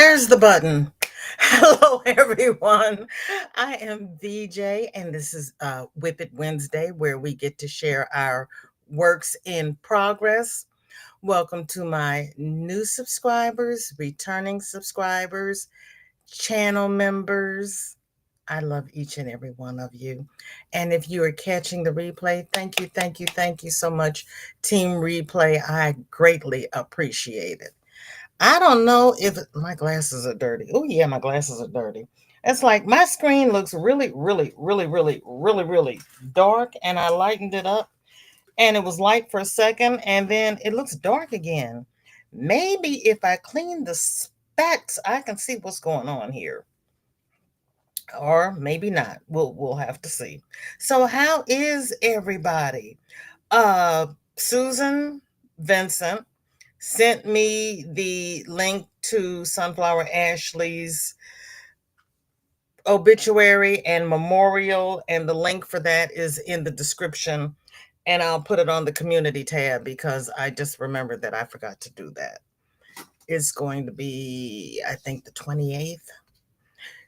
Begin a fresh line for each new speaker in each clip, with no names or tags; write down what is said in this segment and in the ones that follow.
There's the button. Hello, everyone. I am VJ, and this is WIP It Wednesday, where we get to share our works in progress. Welcome to my new subscribers, returning subscribers, channel members. I love each and every one of you. And if you are catching the replay, thank you so much, Team Replay. I greatly appreciate it. I don't know if my glasses are dirty. Oh, yeah, my glasses are dirty. It's like my screen looks really dark, and I lightened it up, and it was light for a second, and then it looks dark again. Maybe if I clean the specs, I can see what's going on here, or maybe not. We'll have to see. So, how is everybody? Uh, Susan Vincent sent me the link to Sunflower Ashley's obituary and memorial, and the link for that is in the description. And I'll put it on the community tab because I just remembered that I forgot to do that. It's going to be, I think, the 28th.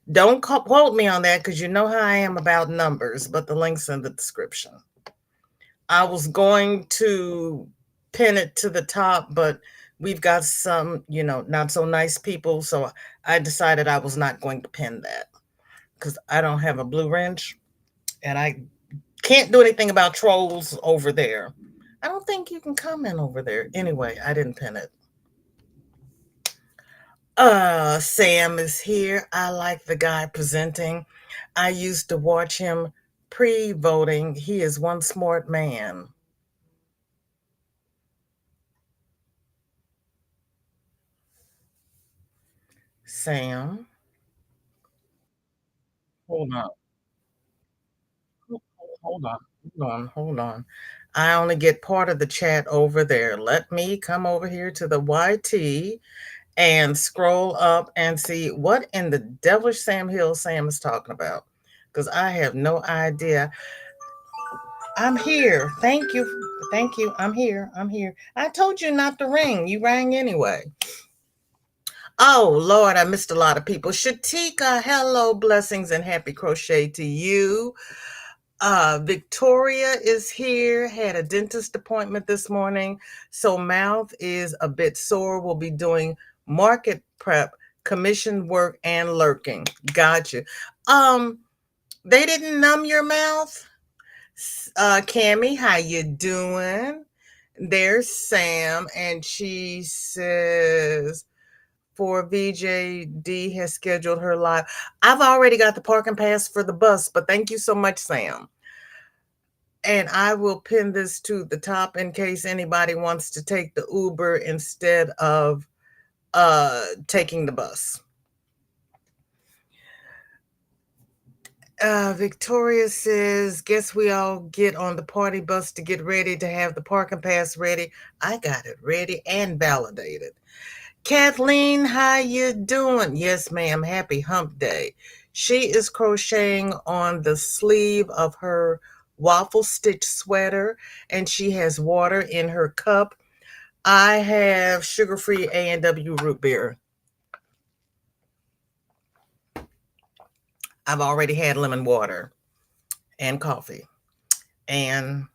Don't quote me on that because you know how I am about numbers, but the link's in the description. I was going to pin it to the top, but we've got some, not so nice people. So I decided I was not going to pin that because I don't have a blue wrench and I can't do anything about trolls over there. I don't think you can comment over there. Anyway, I didn't pin it. Sam is here. I like the guy presenting. I used to watch him pre-voting. He is one smart man. Sam, hold on. Hold on. I only get part of the chat over there. Let me come over here to the YT and scroll up and see what in the devilish Sam Hill Sam is talking about. Because I have no idea. I'm here. Thank you. Thank you. I'm here. I'm here. I told you not to ring. You rang anyway. Oh, Lord, I missed a lot of people. Shatika, hello, blessings and happy crochet to you. Victoria is here, had a dentist appointment this morning, so mouth is a bit sore. We'll be doing market prep, commission work, and lurking. Gotcha. They didn't numb your mouth? Cammy, how you doing? There's Sam, and she says, for VJD has scheduled her live. I've already got the parking pass for the bus, but thank you so much, Sam. And I will pin this to the top in case anybody wants to take the Uber instead of taking the bus. Victoria says, guess we all get on the party bus to get ready to have the parking pass ready. I got it ready and validated. Kathleen, how you doing? Yes, ma'am. Happy hump day. She is crocheting on the sleeve of her waffle stitch sweater, and she has water in her cup. I have sugar-free A&W root beer. I've already had lemon water and coffee. And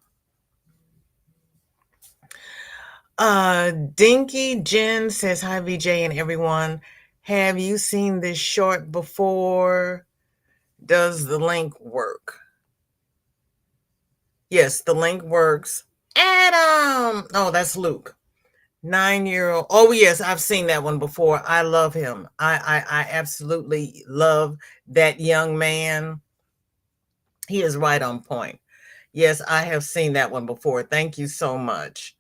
Dinky Jen says, hi, VJ and everyone. Have you seen this short before? Does the link work? Yes, the link works. Adam! Oh, that's Luke. 9-year-old. Oh, yes, I've seen that one before. I love him. I absolutely love that young man. He is right on point. Yes, I have seen that one before. Thank you so much.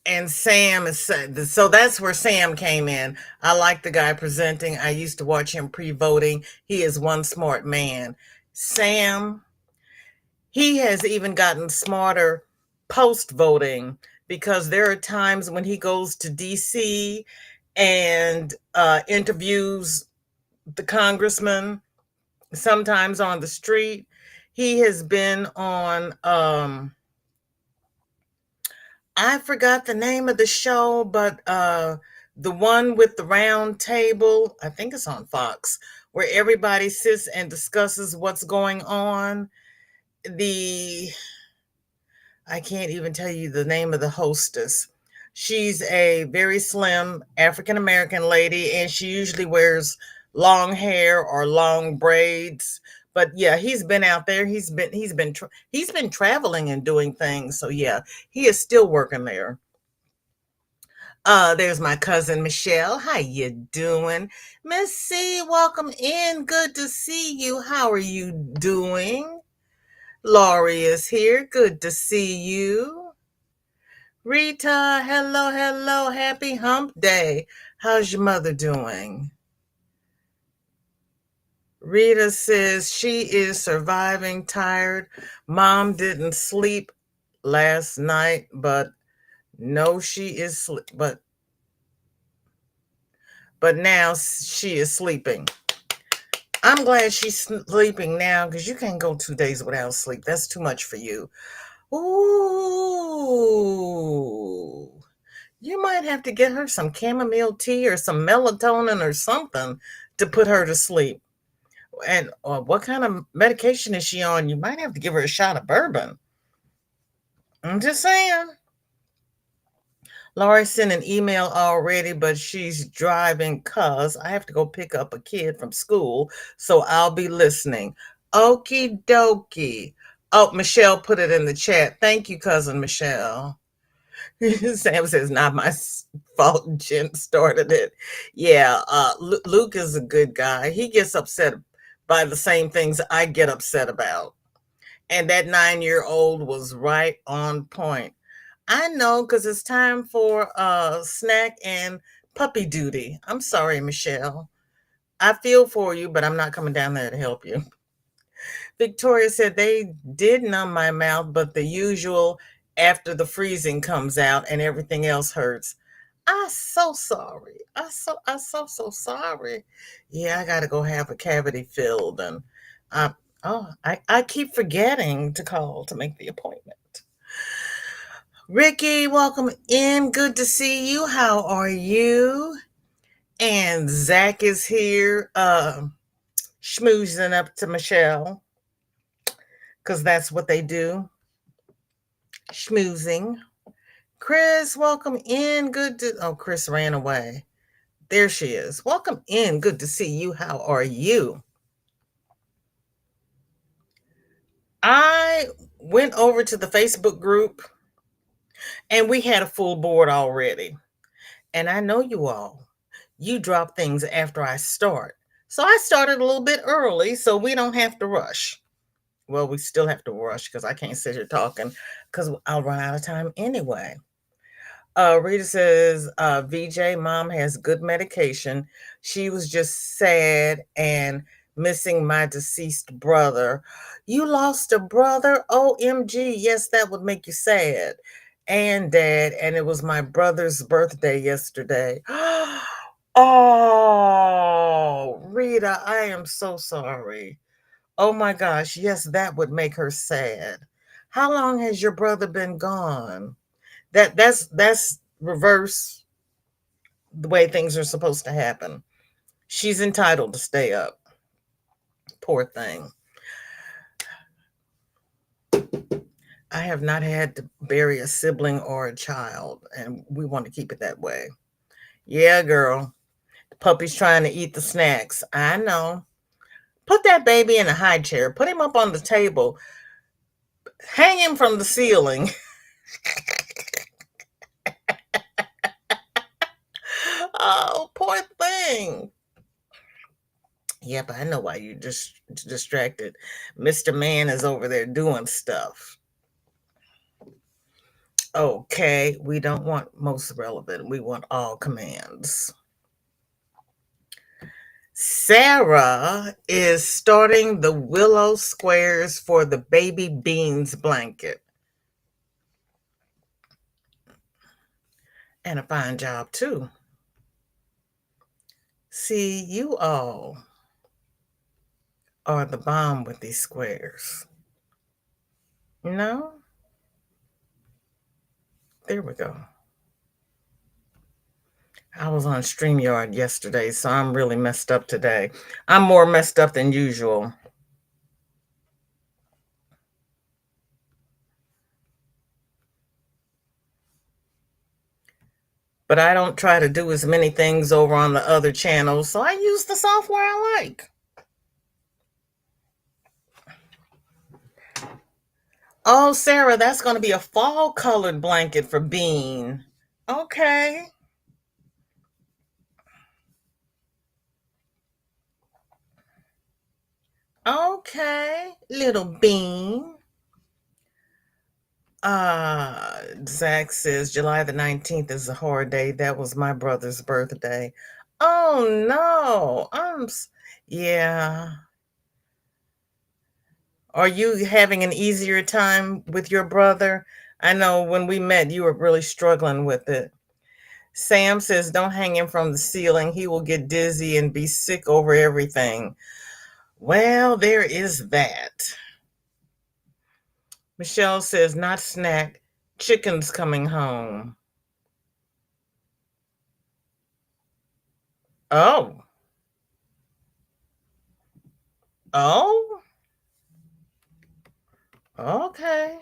And Sam is so that's where Sam came in. I like the guy presenting. I used to watch him pre-voting. He is one smart man. Sam, he has even gotten smarter post-voting because there are times when he goes to DC and interviews the congressman, sometimes on the street. He has been on I forgot the name of the show, but the one with the round table, I think it's on Fox, where everybody sits and discusses what's going on. The I can't even tell you the name of the hostess. She's a very slim African American lady, and she usually wears long hair or long braids. But yeah, he's been out there. He's been traveling and doing things. So yeah, he is still working there. There's my cousin Michelle. How you doing? Miss C, welcome in. Good to see you. How are you doing? Laurie is here. Good to see you. Rita, hello, hello. Happy hump day. How's your mother doing? Rita says she is surviving, tired. Mom didn't sleep last night, but no, she is but now she is sleeping. I'm glad she's sleeping now because you can't go 2 days without sleep. That's too much for you. Ooh. You might have to get her some chamomile tea or some melatonin or something to put her to sleep. And what kind of medication is she on? You might have to give her a shot of bourbon. I'm just saying. Laurie sent an email already, but she's driving cuz I have to go pick up a kid from school, so I'll be listening. Okie dokie. Oh, Michelle put it in the chat. Thank you, cousin Michelle. Sam says, not my fault. Jen started it. Yeah, Luke is a good guy. He gets upset by the same things I get upset about. And that 9-year-old was right on point. I know because it's time for snack and puppy duty. I'm sorry, Michelle. I feel for you, but I'm not coming down there to help you. Victoria said they did numb my mouth, but the usual after the freezing comes out and everything else hurts. I'm so sorry. So sorry. Yeah, I gotta go have a cavity filled and I keep forgetting to call to make the appointment. Ricky, welcome in. Good to see you. How are you? And Zach is here, schmoozing up to Michelle, because that's what they do. Schmoozing. Chris, welcome in. Chris ran away. There she is. Welcome in. Good to see you. How are you? I went over to the Facebook group and we had a full board already. And I know you all, you drop things after I start. So I started a little bit early so we don't have to rush. Well, we still have to rush because I can't sit here talking because I'll run out of time anyway. Rita says, VJ, mom has good medication. She was just sad and missing my deceased brother. You lost a brother? OMG. Yes, that would make you sad. And dad, and it was my brother's birthday yesterday. Oh, Rita, I am so sorry. Oh my gosh. Yes, that would make her sad. How long has your brother been gone? That's reverse the way things are supposed to happen. She's entitled to stay up. Poor thing. I have not had to bury a sibling or a child, and we want to keep it that way. Yeah, girl. The puppy's trying to eat the snacks. I know. Put that baby in a high chair. Put him up on the table. Hang him from the ceiling. Oh, poor thing. Yep, I know why you're just distracted. Mr. Man is over there doing stuff. Okay, we don't want most relevant. We want all commands. Sarah is starting the willow squares for the baby beans blanket. And a fine job, too. See, you all are the bomb with these squares. No? There we go. I was on StreamYard yesterday, so I'm really messed up today. I'm more messed up than usual. But I don't try to do as many things over on the other channels, so I use the software I like. Oh, Sarah, that's going to be a fall colored blanket for Bean. Okay. Okay. Little Bean. Zach says July the 19th is a hard day. That was my brother's birthday. Oh no. Yeah. Are you having an easier time with your brother? I know when we met, you were really struggling with it. Sam says, don't hang him from the ceiling. He will get dizzy and be sick over everything. Well, there is that. Michelle says, not snack. Chicken's coming home. Oh. Oh. Okay.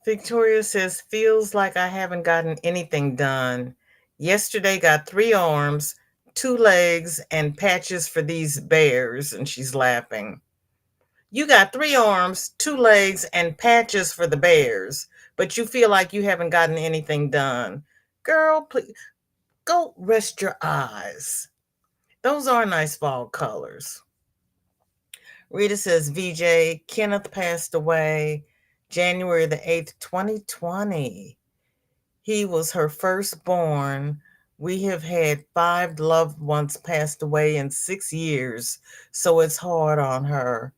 Victoria says, feels like I haven't gotten anything done. Yesterday got 3 arms, 2 legs, and patches for these bears. And she's laughing. You got 3 arms, 2 legs, and patches for the bears, but you feel like you haven't gotten anything done. Girl, please go rest your eyes. Those are nice fall colors. Rita says, VJ, Kenneth passed away January the 8th, 2020. He was her firstborn. We have had 5 loved ones passed away in 6 years, so it's hard on her.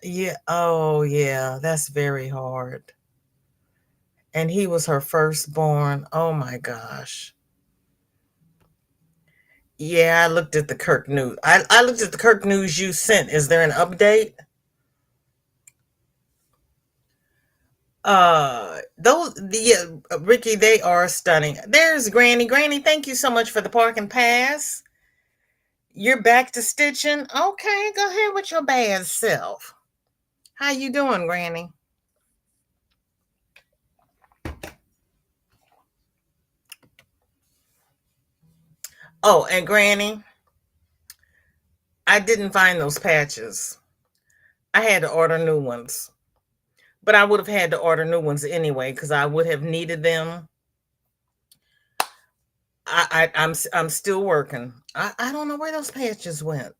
Yeah, oh yeah, that's very hard. And he was her firstborn. Oh my gosh. Yeah, I looked at the Kirk News. I looked at the Kirk News you sent. Is there an update? Ricky, they are stunning. There's Granny. Granny, thank you so much for the parking pass. You're back to stitching. Okay, go ahead with your bad self. How you doing, Granny? Oh, and Granny, I didn't find those patches. I had to order new ones. But I would have had to order new ones anyway because I would have needed them. I'm still working. I don't know where those patches went.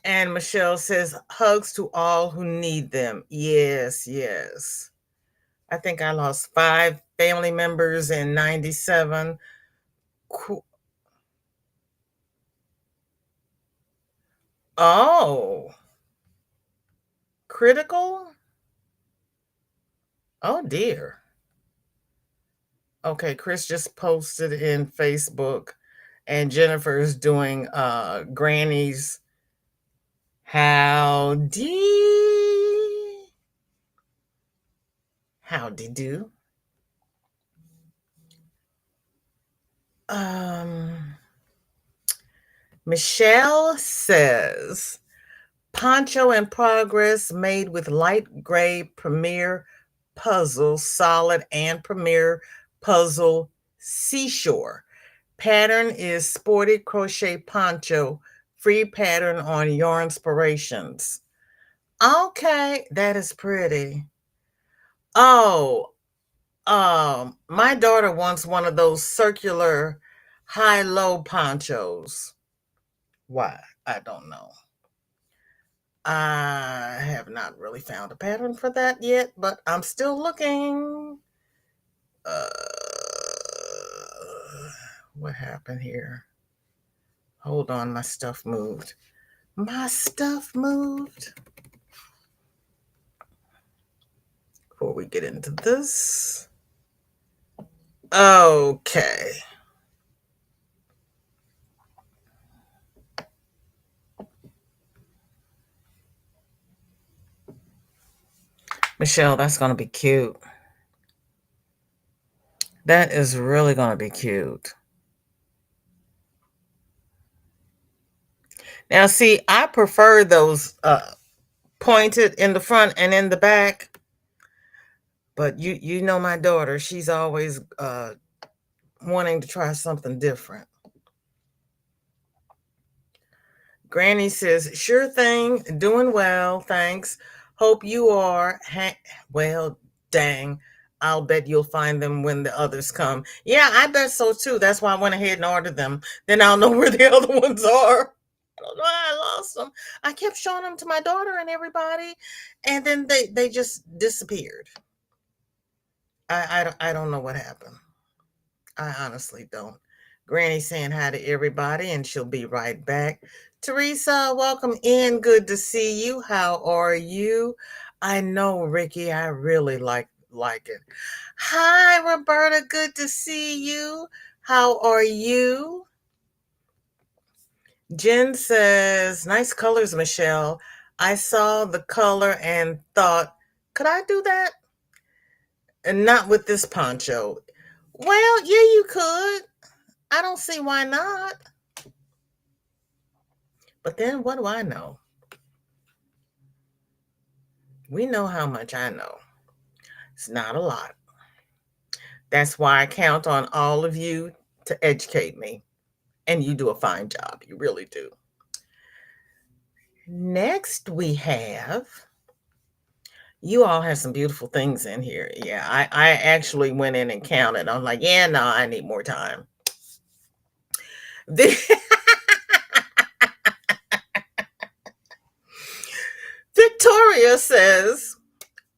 And Michelle says, hugs to all who need them. Yes, yes. I think I lost 5 family members in 97. Cool. Oh, critical? Oh dear. Okay, Chris just posted in Facebook, and Jennifer is doing Granny's howdy. Howdy do. Um, Michelle says, poncho in progress made with light gray Premier Puzzle Solid and Premier Puzzle Seashore. Pattern is sporty crochet poncho, free pattern on Yarnspirations. Okay, that is pretty. Oh, my daughter wants one of those circular high-low ponchos. Why? I don't know. I have not really found a pattern for that yet, but I'm still looking. Uh, what happened here? Hold on, my stuff moved. My stuff moved. Before we get into this. Okay. Michelle, that's going to be cute. That is really going to be cute. Now, see, I prefer those pointed in the front and in the back. But you know my daughter, she's always wanting to try something different. Granny says, sure thing, doing well, thanks. Hope you are. Well, dang. I'll bet you'll find them when the others come. Yeah, I bet so too. That's why I went ahead and ordered them. Then I'll know where the other ones are. I don't know how I lost them. I kept showing them to my daughter and everybody, and then they just disappeared. I don't know what happened. I honestly don't. Granny saying hi to everybody, and she'll be right back. Teresa, welcome in. Good to see you. How are you? I know, Ricky. I really like it. Hi, Roberta. Good to see you. How are you? Jen says, nice colors, Michelle. I saw the color and thought, could I do that? And not with this poncho. Well, yeah, you could. I don't see why not. But then what do I know? We know how much I know. It's not a lot. That's why I count on all of you to educate me. And you do a fine job. You really do. Next, we have, you all have some beautiful things in here. Yeah, I actually went in and counted. I'm like, yeah, no, I need more time. Victoria says,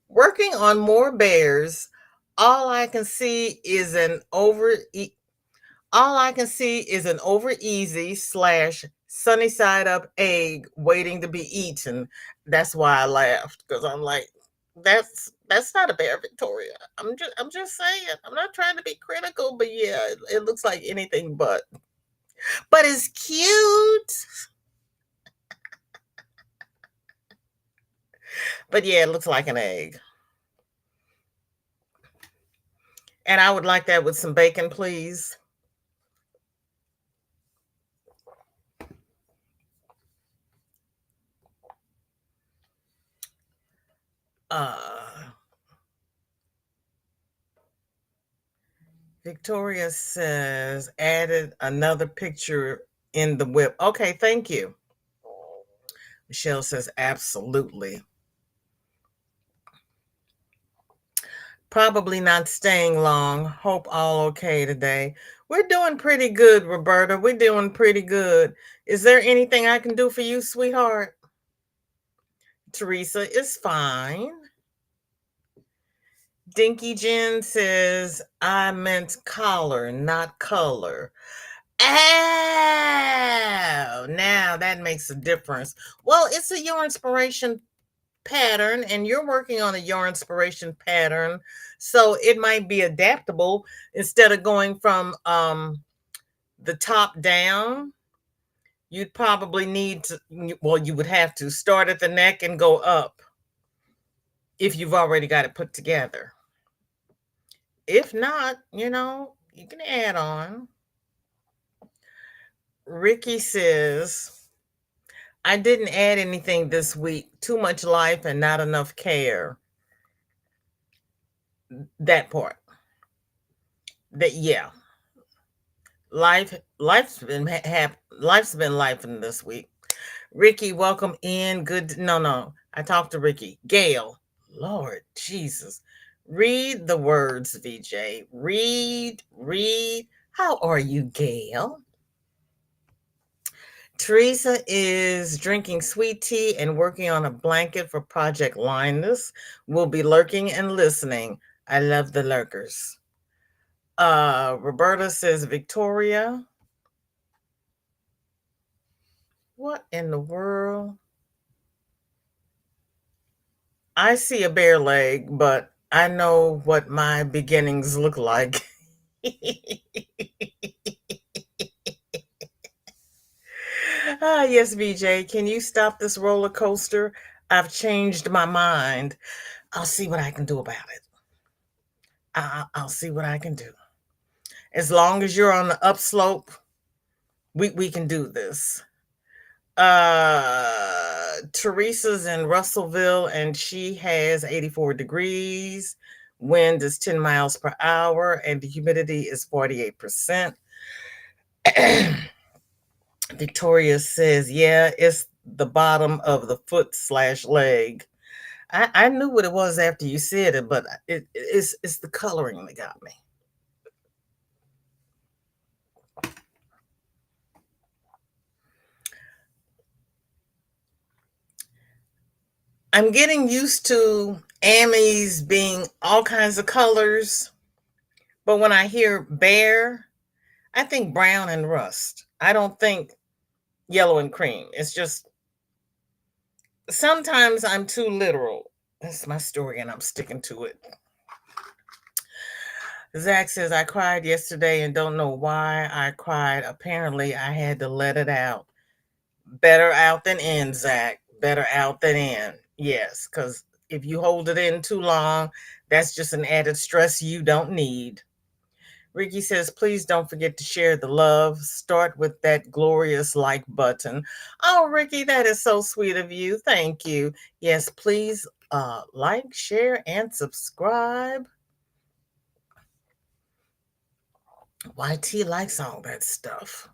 working on more bears. All I can see is an over easy / sunny side up egg waiting to be eaten. That's why I laughed, because I'm like, that's not a bear, Victoria. I'm just saying. I'm not trying to be critical, but yeah, it looks like anything but. But it's cute. But yeah, it looks like an egg. And I would like that with some bacon, please. Victoria says, added another picture in the WIP. Okay, thank you. Michelle says, absolutely. Probably not staying long. Hope all okay today. We're doing pretty good, Roberta. We're doing pretty good. Is there anything I can do for you, sweetheart? Teresa is fine. Dinky Jen says, I meant collar, not color. Oh, now that makes a difference. Well, it's a your inspiration pattern, and you're working on a your inspiration pattern, so it might be adaptable. Instead of going from the top down, you'd probably need to, well, you would have to start at the neck and go up if you've already got it put together. If not, you can add on. Ricky says, I didn't add anything this week. Too much life and not enough care. That part. That, yeah. Life's been life in this week. Ricky, welcome in. Good. No. I talked to Ricky. Gail. Lord Jesus. Read the words, VJ. Read. How are you, Gail? Teresa is drinking sweet tea and working on a blanket for Project Linus. We'll be lurking and listening. I love the lurkers. Roberta says, Victoria. What in the world? I see a bare leg, but I know what my beginnings look like. Yes, BJ, can you stop this roller coaster? I've changed my mind. I'll see what I can do about it. I'll see what I can do. As long as you're on the upslope, we can do this. Teresa's in Russellville and she has 84 degrees. Wind is 10 miles per hour and the humidity is 48%. Victoria says, yeah, it's the bottom of the foot/leg. I knew what it was after you said it, but it's the coloring that got me. I'm getting used to Amis being all kinds of colors, but when I hear bear, I think brown and rust. I don't think yellow and cream. It's just sometimes I'm too literal. That's my story and I'm sticking to it. Zach says, I cried yesterday and don't know why I cried. Apparently, I had to let it out. Better out than in, Zach. Better out than in. Yes, because if you hold it in too long, that's just an added stress you don't need. Ricky says, please don't forget to share the love. Start with that glorious like button. Oh, Ricky, that is so sweet of you. Thank you. Yes, please like, share, and subscribe. YT likes all that stuff.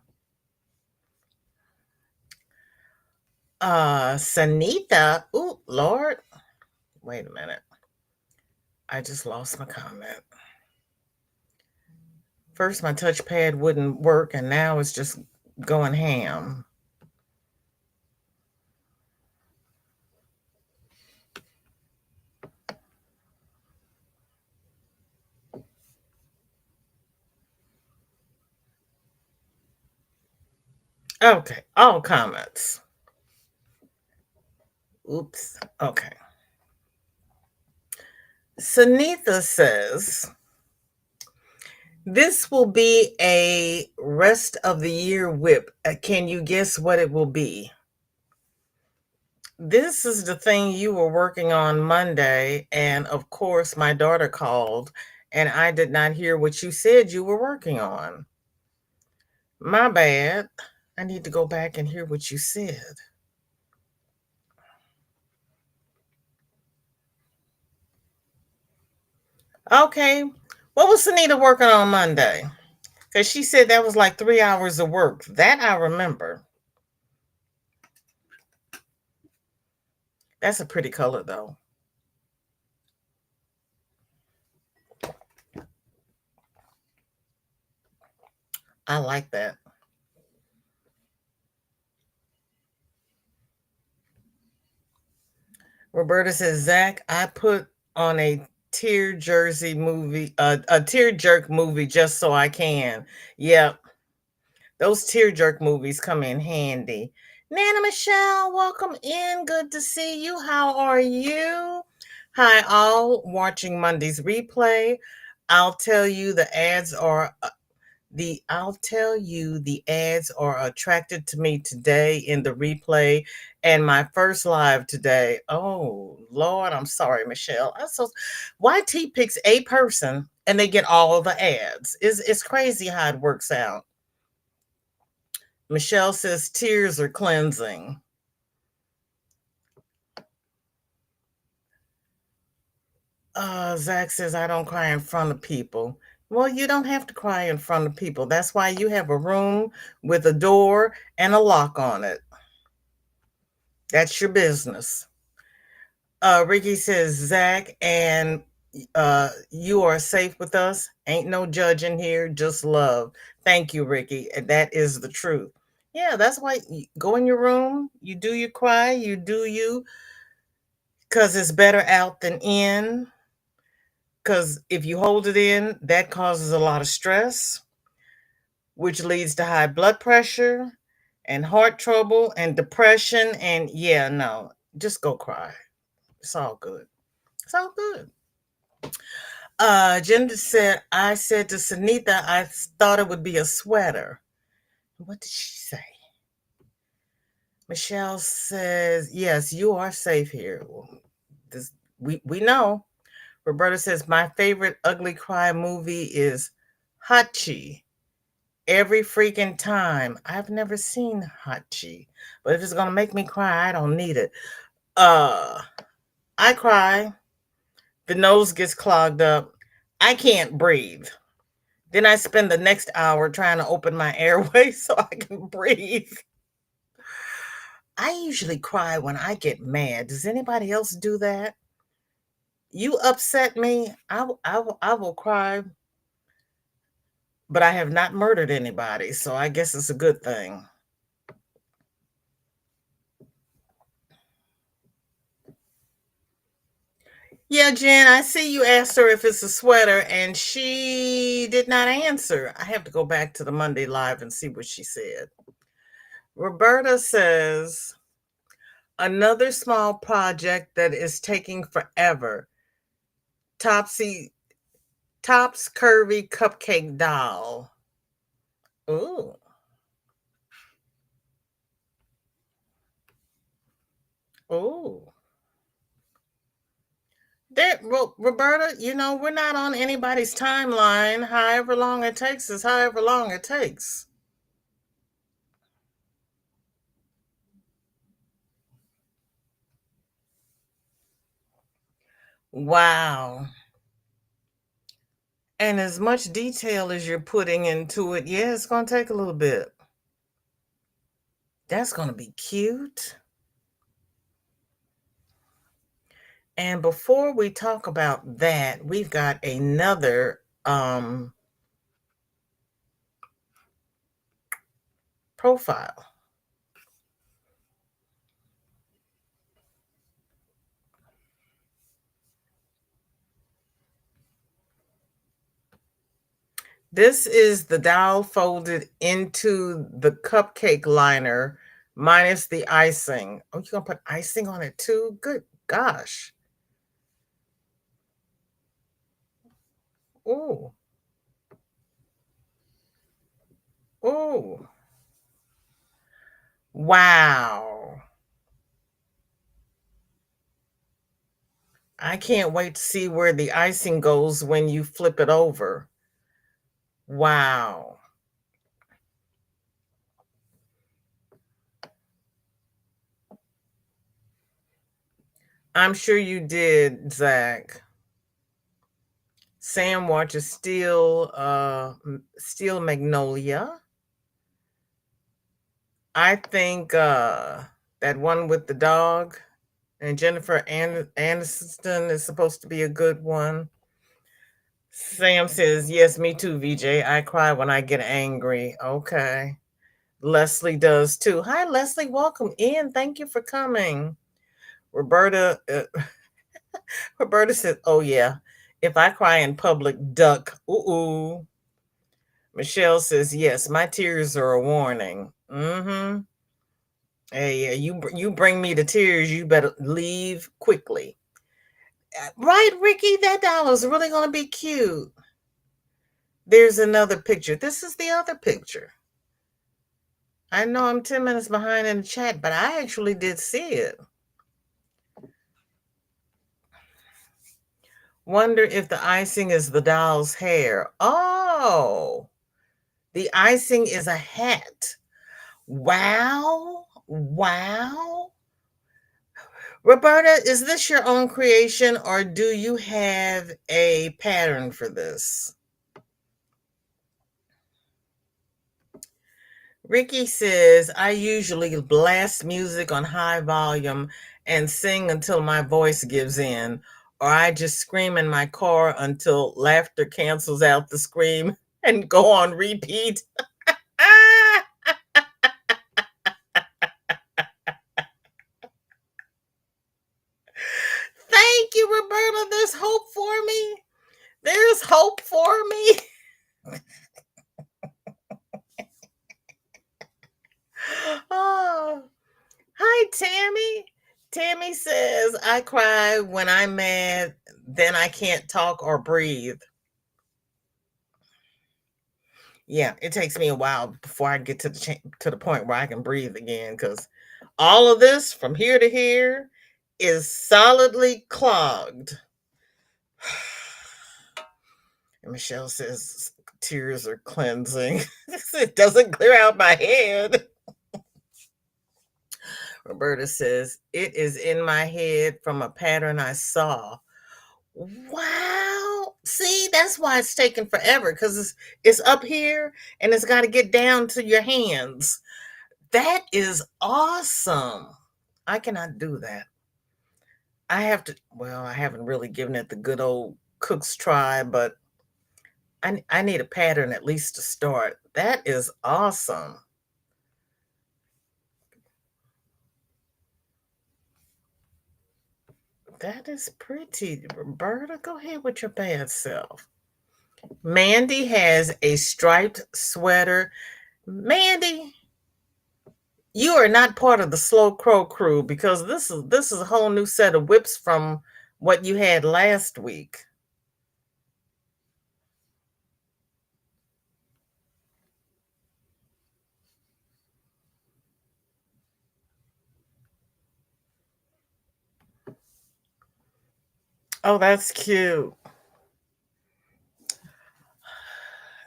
Sanita. Ooh, Lord. Wait a minute. I just lost my comment. First, my touchpad wouldn't work, and now it's just going ham. Okay, all comments. Oops. Okay. Sanitha says, this will be a rest of the year WIP. Can you guess what it will be? This is the thing you were working on Monday. And of course, my daughter called and I did not hear what you said you were working on. My bad. I need to go back and hear what you said. Okay. What was Sunita working on Monday? Because she said that was like 3 hours of work. That I remember. That's a pretty color, though. I like that. Roberta says, Zach, I put on a tear jerk movie just so I can. Yep. Those tear jerk movies come in handy. Nana Michelle, welcome in. Good to see you. How are you? Hi, all watching Monday's replay. I'll tell you the ads are attracted to me today in the replay and my first live today. Oh Lord, I'm sorry, Michelle. YT picks a person and they get all the ads. It's crazy how it works out. Michelle says tears are cleansing. Zach says I don't cry in front of people. Well, you don't have to cry in front of people. That's why you have a room with a door and a lock on it. That's your business. Ricky says, Zach, and you are safe with us. Ain't no judging here, just love. Thank you, Ricky. And that is the truth. Yeah, that's why you go in your room, you do your cry, you do you, because it's better out than in. Because if you hold it in, that causes a lot of stress, which leads to high blood pressure and heart trouble and depression. And yeah, no, just go cry. It's all good. It's all good. Jen said, I said to Sunita, I thought it would be a sweater. What did she say? Michelle says, yes, you are safe here. We know. Roberta says, my favorite ugly cry movie is Hachi. Every freaking time. I've never seen Hachi, but if it's gonna make me cry, I don't need it. I cry. The nose gets clogged up. I can't breathe. Then I spend the next hour trying to open my airway so I can breathe. I usually cry when I get mad. Does anybody else do that? You upset me, I will cry, but I have not murdered anybody, so I guess it's a good thing. Yeah, Jen, I see you asked her if it's a sweater, and she did not answer. I have to go back to the Monday Live and see what she said. Roberta says, another small project that is taking forever. Topsy Top's curvy cupcake doll. Ooh. Ooh. Well, Roberta, we're not on anybody's timeline. However long it takes is however long it takes. Wow. And as much detail as you're putting into it, yeah, it's going to take a little bit. That's going to be cute. And before we talk about that, we've got another profile. This is the doll folded into the cupcake liner minus the icing. Oh, you're going to put icing on it too? Good gosh. Oh, oh, wow. I can't wait to see where the icing goes when you flip it over. Wow. I'm sure you did, Zach. Sam watches Steel Magnolia. I think that one with the dog and Jennifer Aniston is supposed to be a good one. Sam says, yes, me too, VJ. I cry when I get angry. Okay. Leslie does too. Hi, Leslie. Welcome in. Thank you for coming. Roberta, Roberta says, oh, yeah. If I cry in public, duck. Ooh. Michelle says, yes, my tears are a warning. Mm-hmm. Hey, yeah, you bring me the tears, you better leave quickly. Right, Ricky? That dollar's really going to be cute. There's another picture. This is the other picture. I know I'm 10 minutes behind in the chat, but I actually did see it. Wonder if the icing is the doll's hair. Oh, the icing is a hat. Wow. Wow. Roberta, is this your own creation or do you have a pattern for this? Ricky says, I usually blast music on high volume and sing until my voice gives in, or I just scream in my car until laughter cancels out the scream and go on repeat. Thank you, Roberta. There's hope for me. There's hope for me. Oh, hi, Tammy. Tammy says, I cry when I'm mad, then I can't talk or breathe. Yeah, it takes me a while before I get to the point where I can breathe again because all of this from here to here is solidly clogged. And Michelle says tears are cleansing. It doesn't clear out my head. Roberta says, it is in my head from a pattern I saw. Wow. See, that's why it's taking forever, because it's up here and it's got to get down to your hands. That is awesome. I cannot do that. I have to, well, I haven't really given it the good old cook's try, but I need a pattern at least to start. That is awesome. That is pretty. Roberta, go ahead with your bad self. Mandy has a striped sweater. Mandy, you are not part of the Slow Crow crew, because this is a whole new set of whips from what you had last week. Oh, that's cute.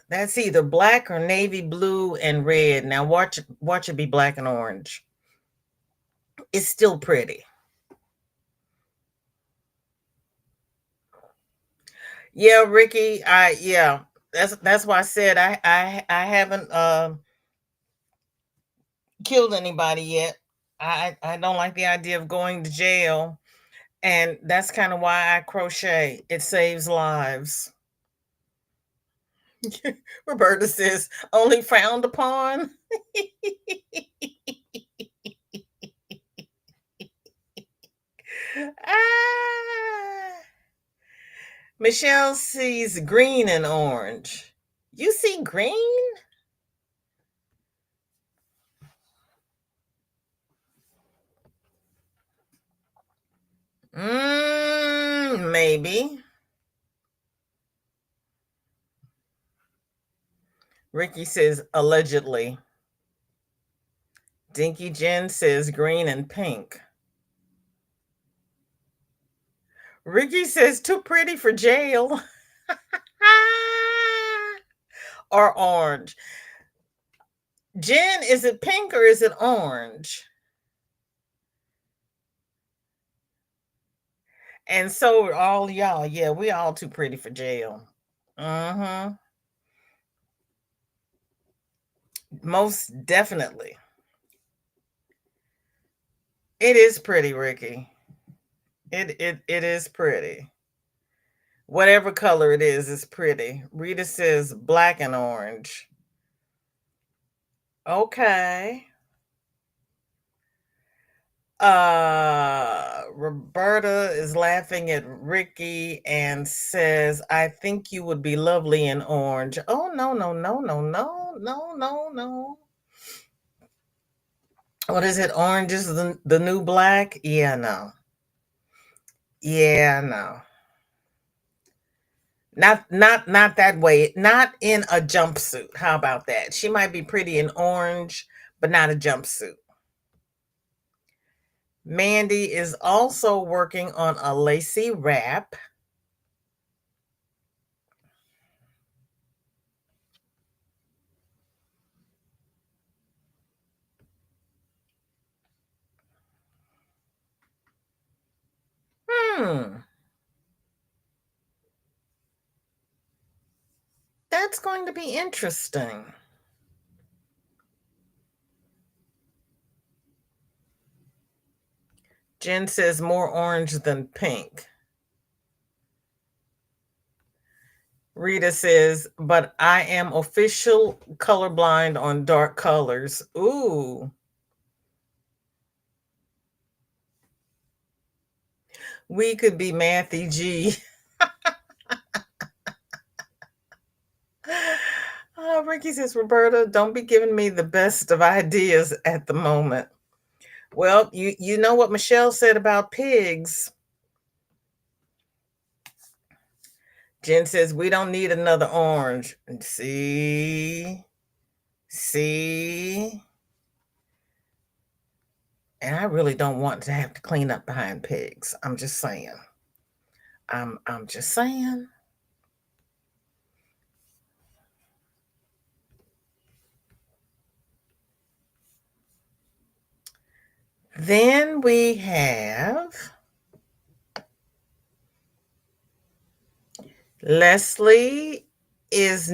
That's either black or navy blue and red. Now watch it be black and orange. It's still pretty. Yeah, Ricky. That's why I said I haven't killed anybody yet. I don't like the idea of going to jail, and that's kind of why I crochet. It saves lives. Roberta says, only frowned upon. Ah. Michelle sees green and orange. You see green? Maybe. Ricky says allegedly. Dinky Jen says green and pink. Ricky says too pretty for jail. Or orange. Jen, is it pink or is it orange? And so all y'all, yeah, we all too pretty for jail. Mm-hmm. Most definitely. It is pretty, Ricky. It is pretty. Whatever color it is pretty. Rita says black and orange. Okay. Roberta is laughing at Ricky and says, I think you would be lovely in orange. Oh, no, no, no, no, no, no, no, no. What is it? Orange is the new black? Yeah, no. Yeah, no. Not that way. Not in a jumpsuit. How about that? She might be pretty in orange, but not a jumpsuit. Mandy is also working on a lacy wrap. That's going to be interesting. Jen says more orange than pink. Rita says, but I am official colorblind on dark colors. Ooh. We could be Matthew G. Ricky says, Roberta, don't be giving me the best of ideas at the moment. Well, you know what Michelle said about pigs. Jen says, we don't need another orange. See? And I really don't want to have to clean up behind pigs. I'm just saying. I'm just saying. Then we have Leslie is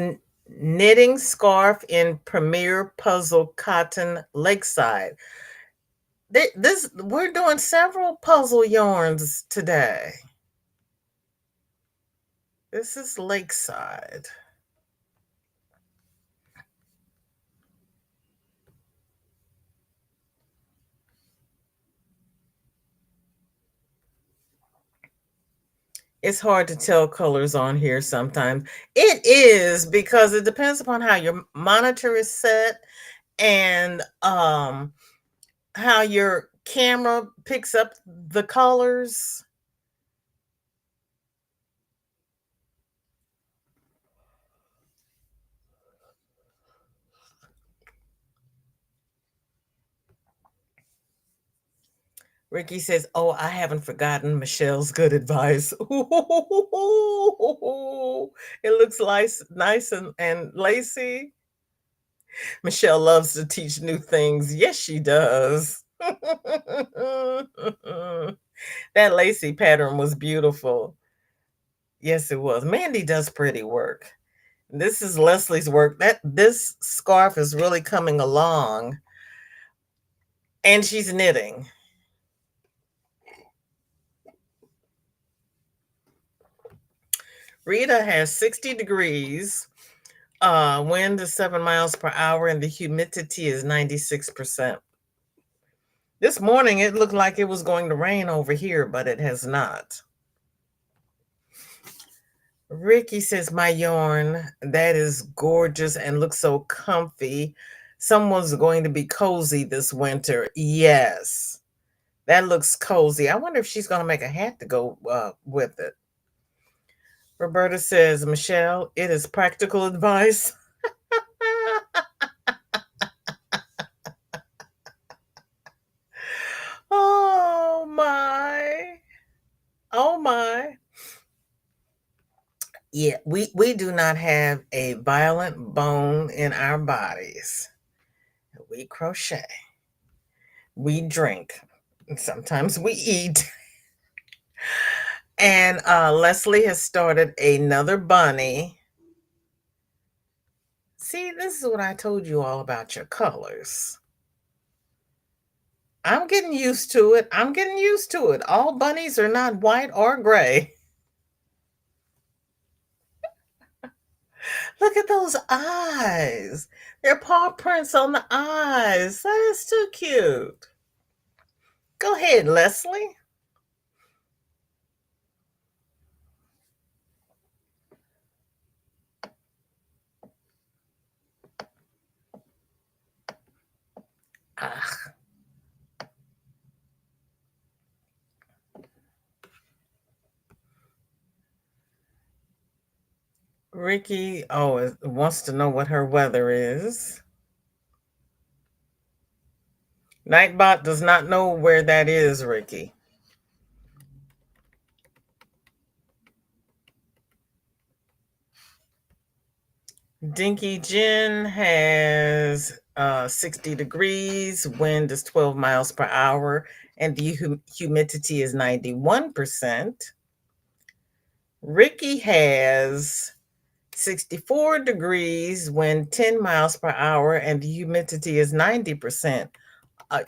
knitting scarf in Premier Puzzle Cotton Lakeside. This we're doing several puzzle yarns today. This is Lakeside. It's hard to tell colors on here sometimes. It is because it depends upon how your monitor is set and how your camera picks up the colors. Ricky says, "Oh, I haven't forgotten Michelle's good advice." It looks nice and lacy. Michelle loves to teach new things. Yes, she does. That lacy pattern was beautiful. Yes, it was. Mandy does pretty work. This is Leslie's work. This scarf is really coming along, and she's knitting. Rita has 60 degrees. Wind is 7 miles per hour, and the humidity is 96%. This morning, it looked like it was going to rain over here, but it has not. Ricky says, "My yarn, that is gorgeous and looks so comfy. Someone's going to be cozy this winter." Yes, that looks cozy. I wonder if she's going to make a hat to go with it. Roberta says, "Michelle, it is practical advice." Oh my. Oh my. Yeah, we do not have a violent bone in our bodies. We crochet. We drink. And sometimes we eat. And Leslie has started another bunny. See, this is what I told you all about your colors. I'm getting used to it. I'm getting used to it. All bunnies are not white or gray. Look at those eyes. There are paw prints on the eyes. That is too cute. Go ahead, Leslie. Ah. Ricky, wants to know what her weather is. Nightbot does not know where that is, Ricky. Dinky Jen has 60 degrees, wind is 12 miles per hour, and the humidity is 91%. Ricky has 64 degrees, wind 10 miles per hour, and the humidity is 90%.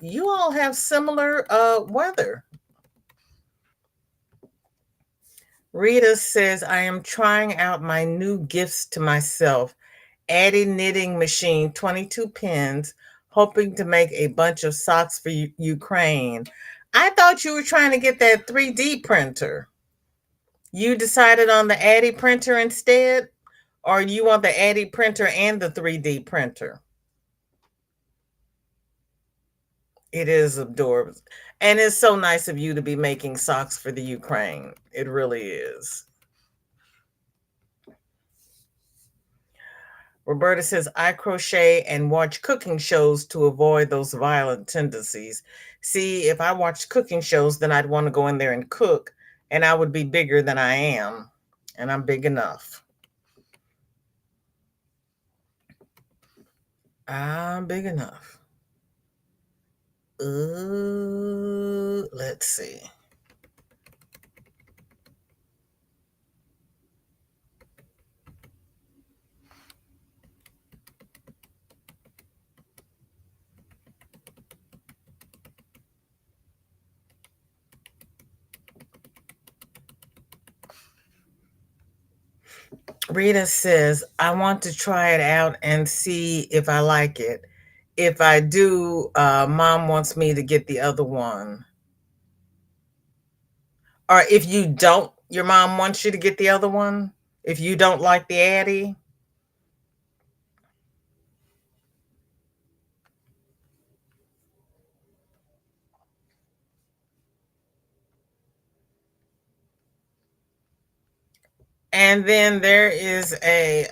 You all have similar weather. Rita says, "I am trying out my new gifts to myself. Addy knitting machine, 22 pins, hoping to make a bunch of socks for Ukraine." I thought you were trying to get that 3D printer. You decided on the Addy printer instead? Or you want the Addy printer and the 3D printer? It is adorable. And it's so nice of you to be making socks for the Ukraine. It really is. Roberta says, I crochet and watch cooking shows to avoid those violent tendencies. See, if I watched cooking shows, then I'd want to go in there and cook, and I would be bigger than I am. And I'm big enough. I'm big enough. Let's see. Rita says, I want to try it out and see if I like it. If I do, mom wants me to get the other one. Or if you don't, your mom wants you to get the other one? If you don't like the Addy? And then there is a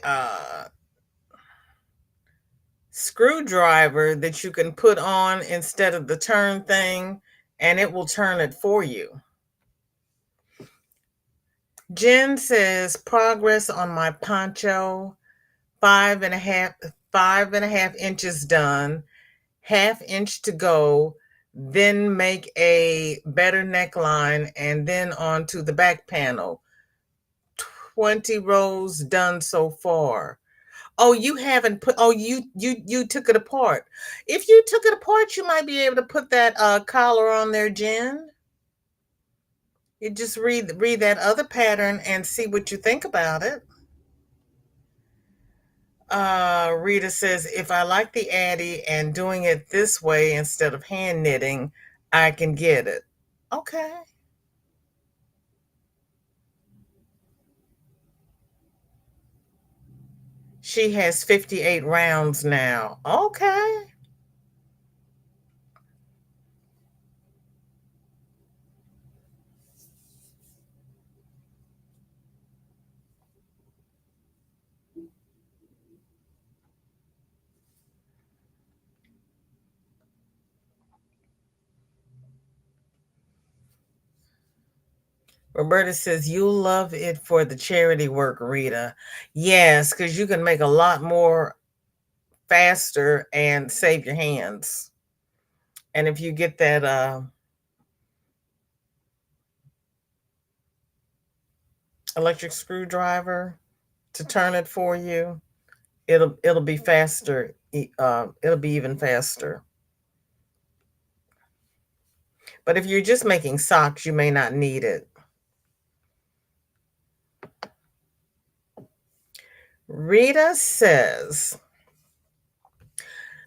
screwdriver that you can put on instead of the turn thing, and it will turn it for you. Jen says, progress on my poncho, 5.5 inches done, 1/2 inch to go, then make a better neckline, and then onto the back panel. 20 rows done so far. Oh, you haven't put, oh, you took it apart. If you took it apart, you might be able to put that collar on there, Jen. You just read that other pattern and see what you think about it. Rita says, if I like the Addy and doing it this way instead of hand knitting, I can get it. Okay. She has 58 rounds now. Okay. Roberta says, you'll love it for the charity work, Rita. Yes, because you can make a lot more faster and save your hands. And if you get that electric screwdriver to turn it for you, it'll be faster. It'll be even faster. But if you're just making socks, you may not need it. Rita says,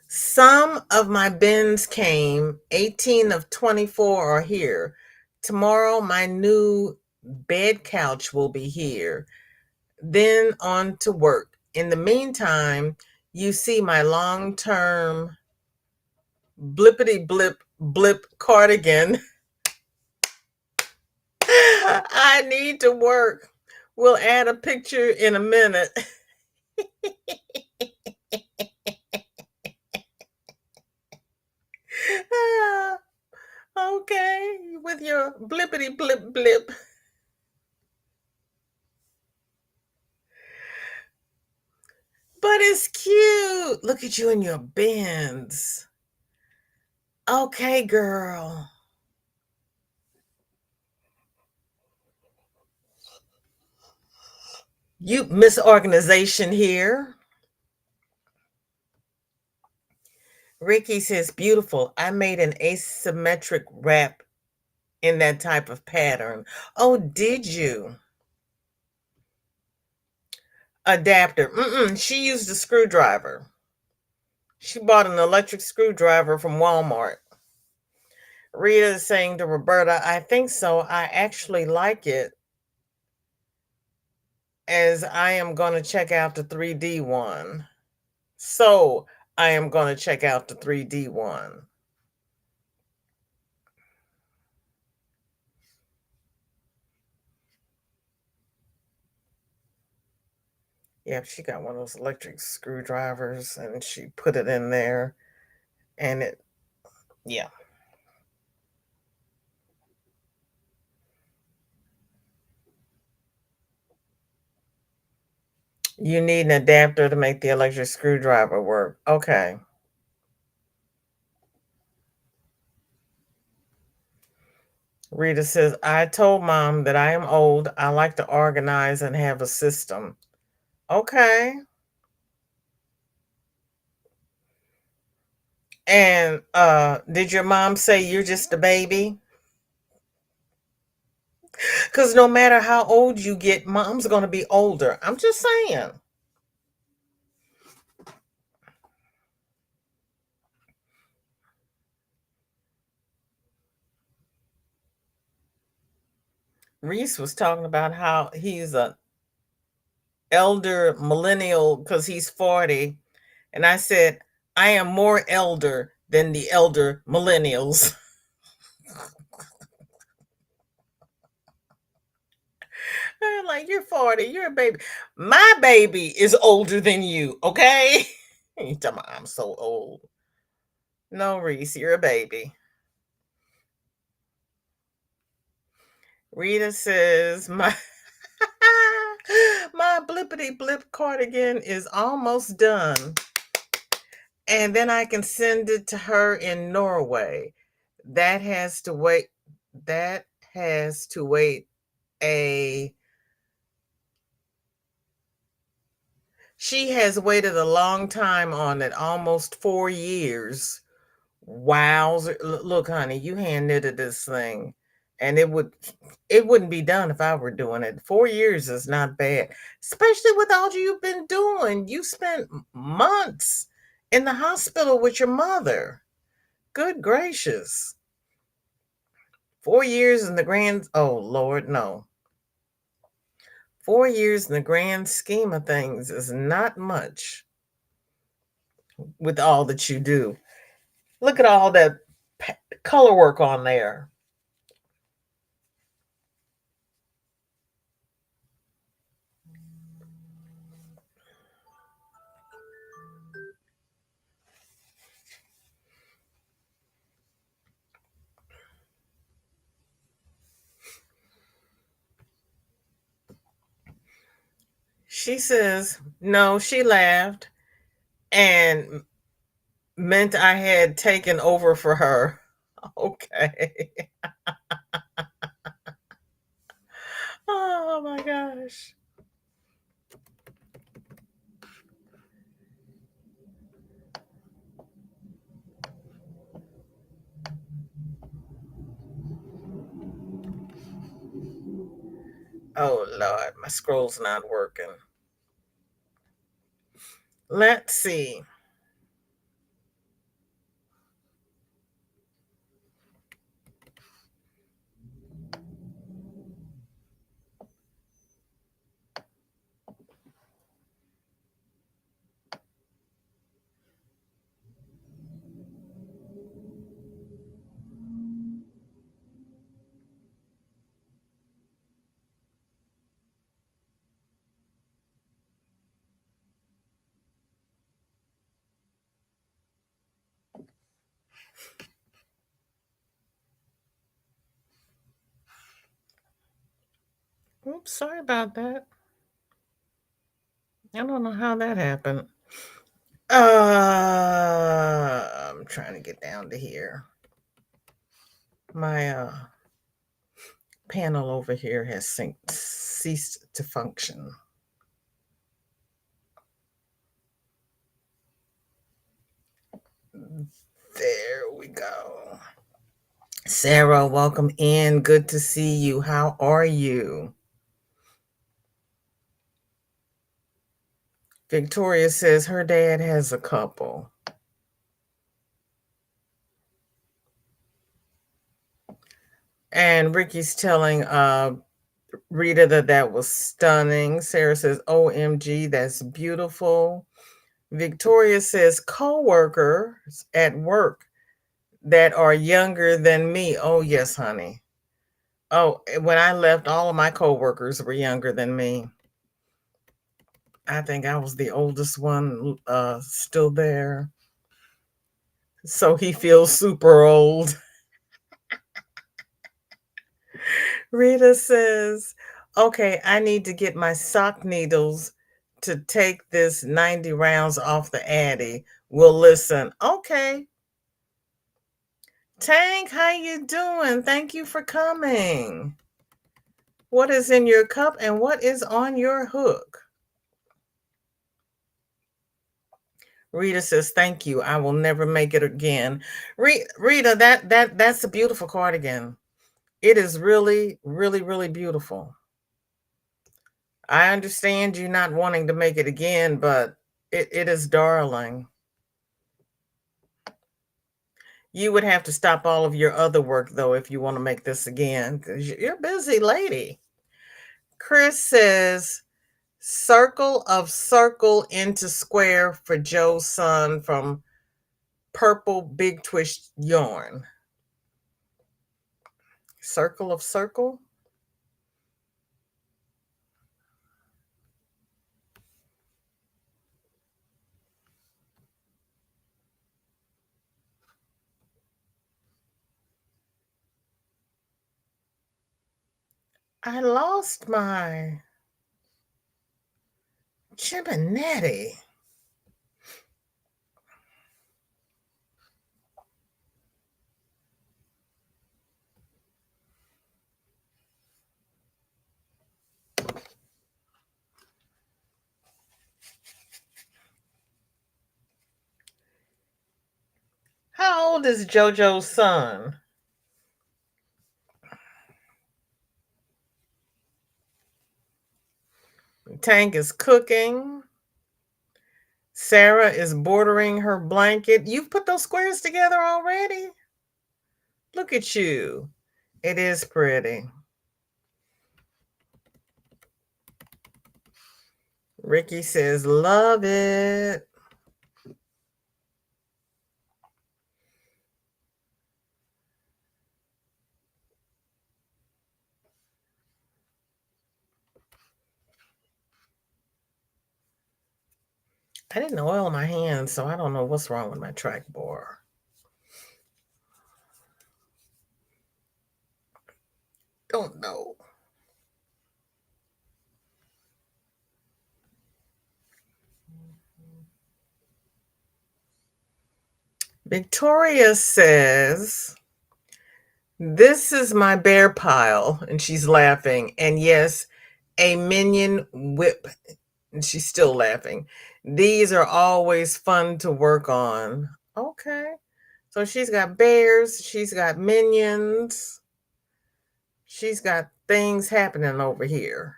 some of my bins came, 18 of 24 are here. Tomorrow, my new bed couch will be here. Then on to work. In the meantime, you see my long-term blippity blip blip cardigan. I need to work. We'll add a picture in a minute. Okay, with your blippity blip blip. But it's cute. Look at you in your bins. Okay, girl. You misorganization here. Ricky says, beautiful. I made an asymmetric wrap in that type of pattern. Oh, did you? Adapter. She used a screwdriver. She bought an electric screwdriver from Walmart. Rita is saying to Roberta, I think so. I actually like it, as I am going to check out the 3D one. So I am going to check out the 3D one. Yeah, she got one of those electric screwdrivers and she put it in there and it, yeah. You need an adapter to make the electric screwdriver work. Okay. Rita says, I told mom that I am old. I like to organize and have a system. Okay. And did your mom say you're just a baby? Because no matter how old you get, mom's going to be older. I'm just saying. Reese was talking about how he's a elder millennial because he's 40. And I said, I am more elder than the elder millennials. I'm like, you're 40, you're a baby. My baby is older than you, okay? You talking about I'm so old. No, Reese, you're a baby. Rita says, my blippity blip cardigan is almost done. And then I can send it to her in Norway. That has to wait. That has to wait a She has waited a long time on it, almost 4 years. Wow. Look, honey, you hand knitted this thing and it wouldn't be done if I were doing it. 4 years is not bad, especially with all you've been doing. You spent months in the hospital with your mother. Good gracious. 4 years in the grand, oh Lord, no. 4 years in the grand scheme of things is not much with all that you do. Look at all that color work on there. She says, no, she laughed and meant I had taken over for her. Okay. Oh my gosh. Oh Lord, my scroll's not working. Let's see. Oops, sorry about that. I don't know how that happened. I'm trying to get down to here. My panel over here has ceased to function. There we go. Sarah, welcome in. Good to see you. How are you? Victoria says her dad has a couple. And Ricky's telling Rita that was stunning. Sarah says, OMG, that's beautiful. Victoria says, co-workers at work that are younger than me. Oh, yes, honey. Oh, when I left, all of my co-workers were younger than me. I think I was the oldest one still there. So he feels super old. Rita says, okay, I need to get my sock needles to take this 90 rounds off the Addy. We'll listen. Okay. Tank, how you doing? Thank you for coming. What is in your cup and what is on your hook? Rita says, thank you. I will never make it again. Rita, that's a beautiful cardigan. It is really, really, really beautiful. I understand you not wanting to make it again, but it is darling. You would have to stop all of your other work, though, if you want to make this again, because you're a busy lady. Chris says, circle of circle into square for Joe's son from Purple Big Twist Yarn. Circle of circle? I lost my Geminetti. How old is JoJo's son? Tank is cooking. Sarah is bordering her blanket. You've put those squares together already? Look at you. It is pretty. Ricky says, love it. I didn't oil my hands, so I don't know what's wrong with my trackball. Don't know. Victoria says, this is my bear pile. And she's laughing. And yes, a minion whip. And she's still laughing. These are always fun to work on. Okay. So she's got bears. She's got minions. She's got things happening over here.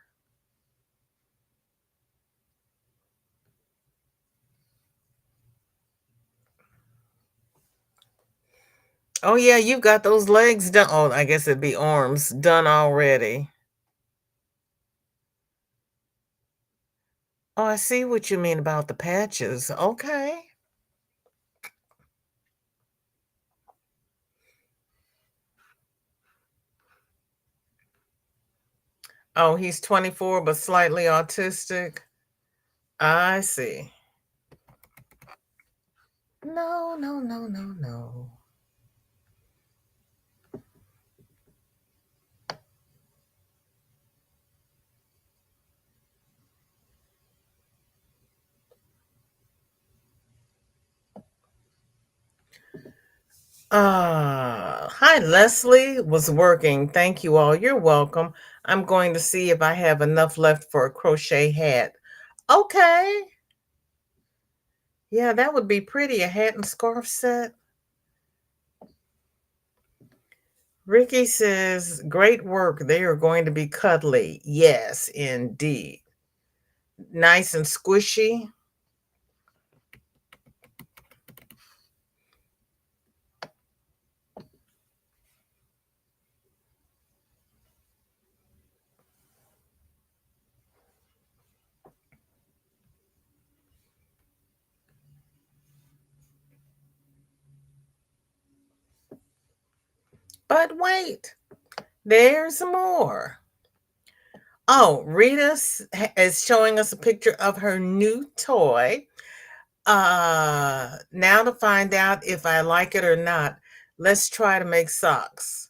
Oh, yeah, you've got those legs done. Oh, I guess it'd be arms done already. Oh, I see what you mean about the patches. Okay. Oh, he's 24, but slightly autistic. I see. No, no, no, no, no. Hi, Leslie was working. Thank you all. You're welcome. I'm going to see if I have enough left for a crochet hat. Okay. Yeah, that would be pretty. A hat and scarf set. Ricky says, great work. They are going to be cuddly. Yes, indeed. Nice and squishy. But wait, there's more. Oh, is showing us a picture of her new toy. Now to find out if I like it or not, let's try to make socks.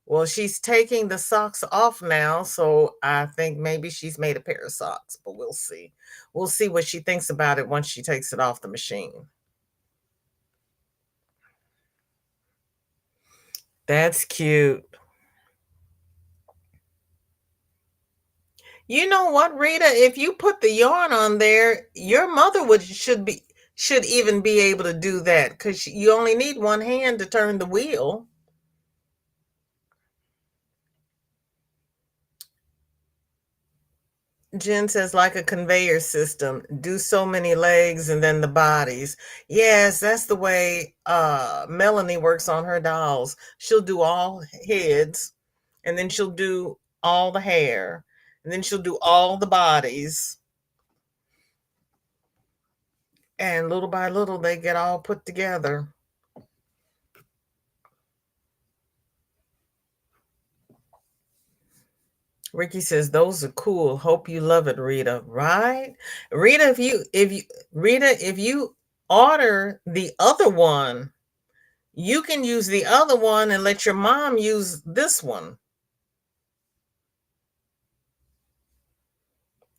Well, she's taking the socks off now, so I think maybe she's made a pair of socks, but we'll see. We'll see what she thinks about it once she takes it off the machine. That's cute. You know what, Rita? If you put the yarn on there, your mother should even be able to do that because you only need one hand to turn the wheel. Jen says, like a conveyor system, do so many legs and then the bodies. Yes, that's the way Melanie works on her dolls. She'll do all heads, and then she'll do all the hair, and then she'll do all the bodies. And little by little, they get all put together. Ricky says those are cool. Hope you love it, Rita. Right? Rita, if you order the other one, you can use the other one and let your mom use this one.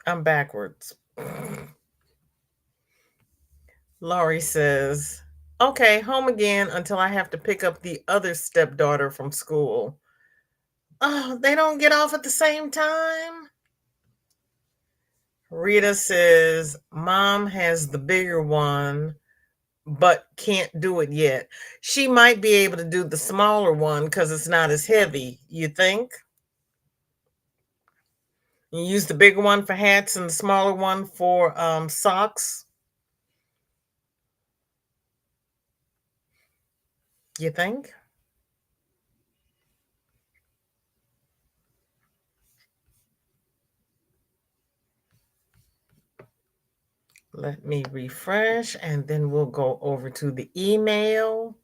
I'm backwards. Laurie says, okay, home again until I have to pick up the other stepdaughter from school. Oh, they don't get off at the same time? Rita says, Mom has the bigger one, but can't do it yet. She might be able to do the smaller one because it's not as heavy, you think? You use the bigger one for hats and the smaller one for socks, you think? Let me refresh and then we'll go over to the email.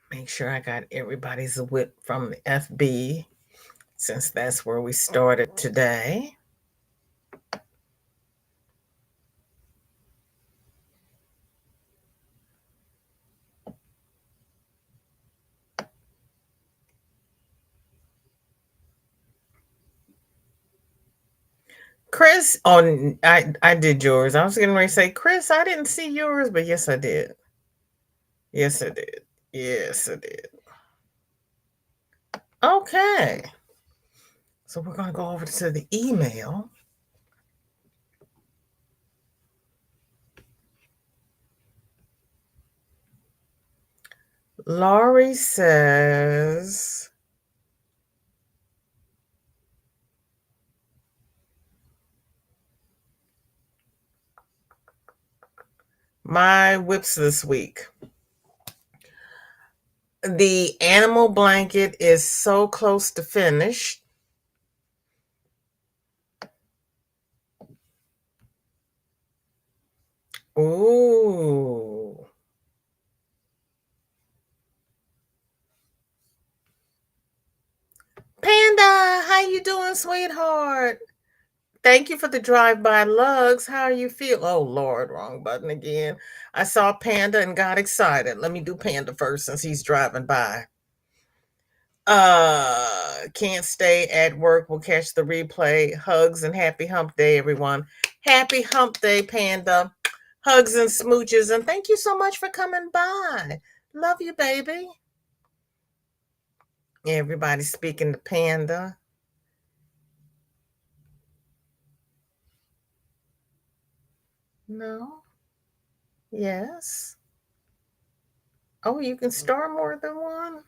Make sure I got everybody's WIP from the FB since that's where we started today. Chris, I did yours. I was getting ready to say, Chris, I didn't see yours, but yes, I did. Yes, I did. Yes, I did. Okay. So we're going to go over to the email. Laurie says, my WIPs this week. The animal blanket is so close to finished. Ooh. Panda, how you doing, sweetheart? Thank you for the drive-by lugs. How you feel? Oh, Lord, wrong button again. I saw Panda and got excited. Let me do Panda first since he's driving by. Can't stay at work. We'll catch the replay. Hugs and happy hump day, everyone. Happy hump day, Panda. Hugs and smooches. And thank you so much for coming by. Love you, baby. Everybody's speaking to Panda. No. Yes. Oh, you can star more than one?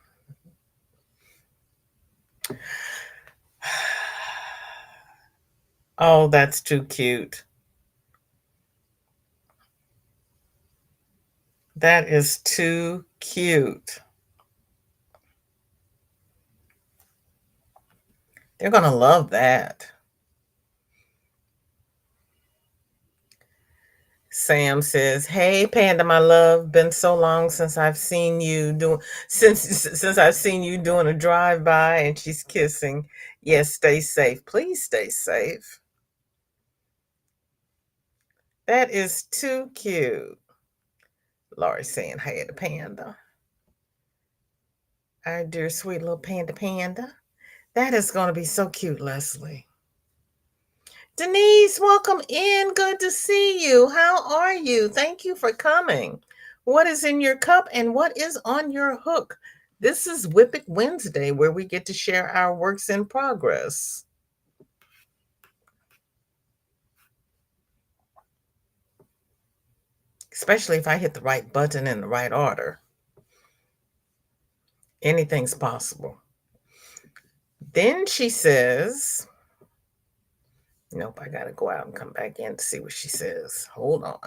Oh, that's too cute. That is too cute. They're going to love that. Sam says, "Hey Panda, my love, been so long since I've seen you doing since I've seen you doing a drive-by," and she's kissing. Yes, stay safe. Please stay safe. That is too cute. Lori saying, "Hey to Panda." Our dear sweet little panda. That is going to be so cute, Leslie. Denise, welcome in. Good to see you. How are you? Thank you for coming. What is in your cup and what is on your hook? This is WIP It Wednesday, where we get to share our works in progress. Especially if I hit the right button in the right order. Anything's possible. Then she says, nope, I got to go out and come back in to see what she says. Hold on.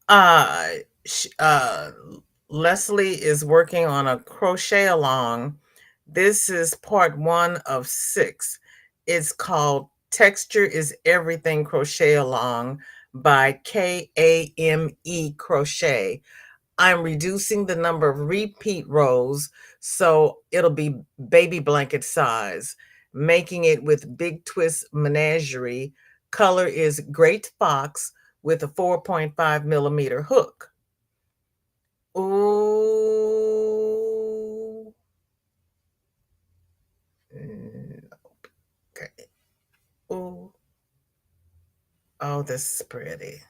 Uh, uh, Leslie is working on a crochet along. This is part 1 of 6. It's called Texture is Everything Crochet Along by KAME Crochet. I'm reducing the number of repeat rows so it'll be baby blanket size, making it with Big Twist Menagerie. Color is Great Fox with a 4.5 millimeter hook. Ooh. Okay. Ooh. Oh, this is pretty.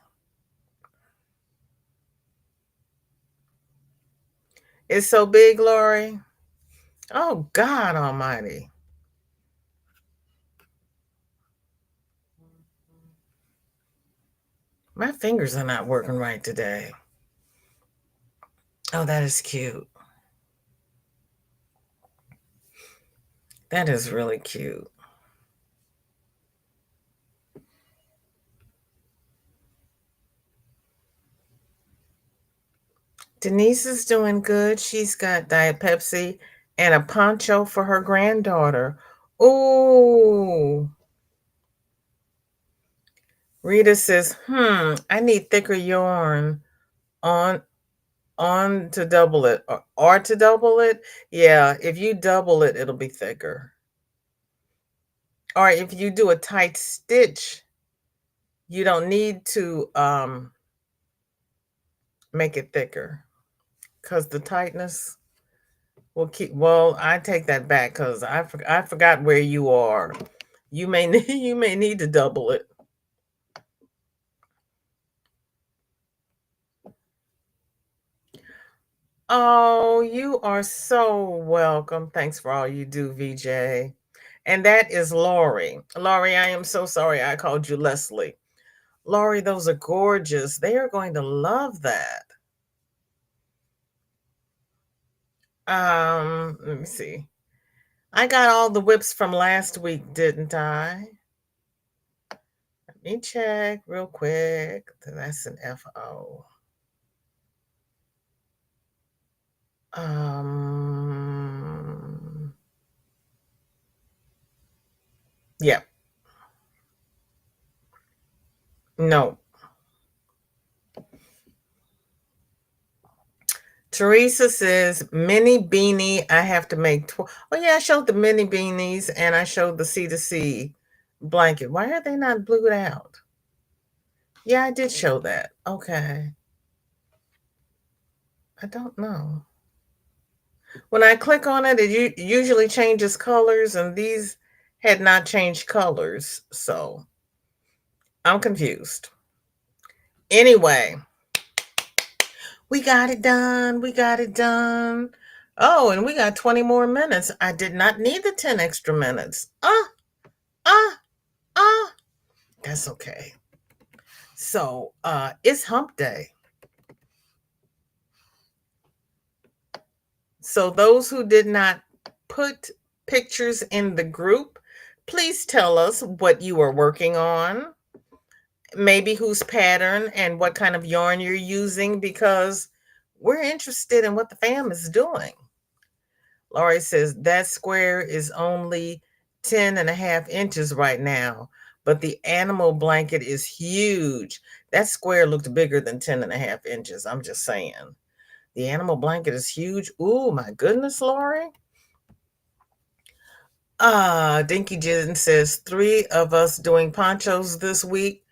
It's so big, Lori. Oh, God almighty. My fingers are not working right today. Oh, that is cute. That is really cute. Denise is doing good. She's got Diet Pepsi and a poncho for her granddaughter. Ooh. Rita says, I need thicker yarn on to double it or to double it. Yeah, if you double it, it'll be thicker. Or if you do a tight stitch, you don't need to make it thicker because the tightness will keep. Well, I take that back because I forgot where you are. You may need to double it. Oh, you are so welcome. Thanks for all you do, VJ. And that is Lori. Lori, I am so sorry I called you Leslie. Lori, those are gorgeous. They are going to love that. Let me see. I got all the whips from last week, didn't I? Let me check real quick. That's an FO. Yeah. No. Teresa says mini beanie. I have to make. Oh yeah, I showed the mini beanies and I showed the C2C blanket. Why are they not blued out? Yeah, I did show that. Okay. I don't know. When I click on it, it usually changes colors, and these had not changed colors, so I'm confused. Anyway, we got it done. We got it done. Oh, and we got 20 more minutes. I did not need the 10 extra minutes. That's okay. So it's hump day. So those who did not put pictures in the group, please tell us what you are working on, maybe whose pattern and what kind of yarn you're using, because we're interested in what the fam is doing. Laurie says that square is only 10 and a half inches right now, but the animal blanket is huge. That square looked bigger than 10.5 inches. I'm just saying. The animal blanket is huge. Ooh, my goodness, Lori. Dinky Jen says 3 of us doing ponchos this week.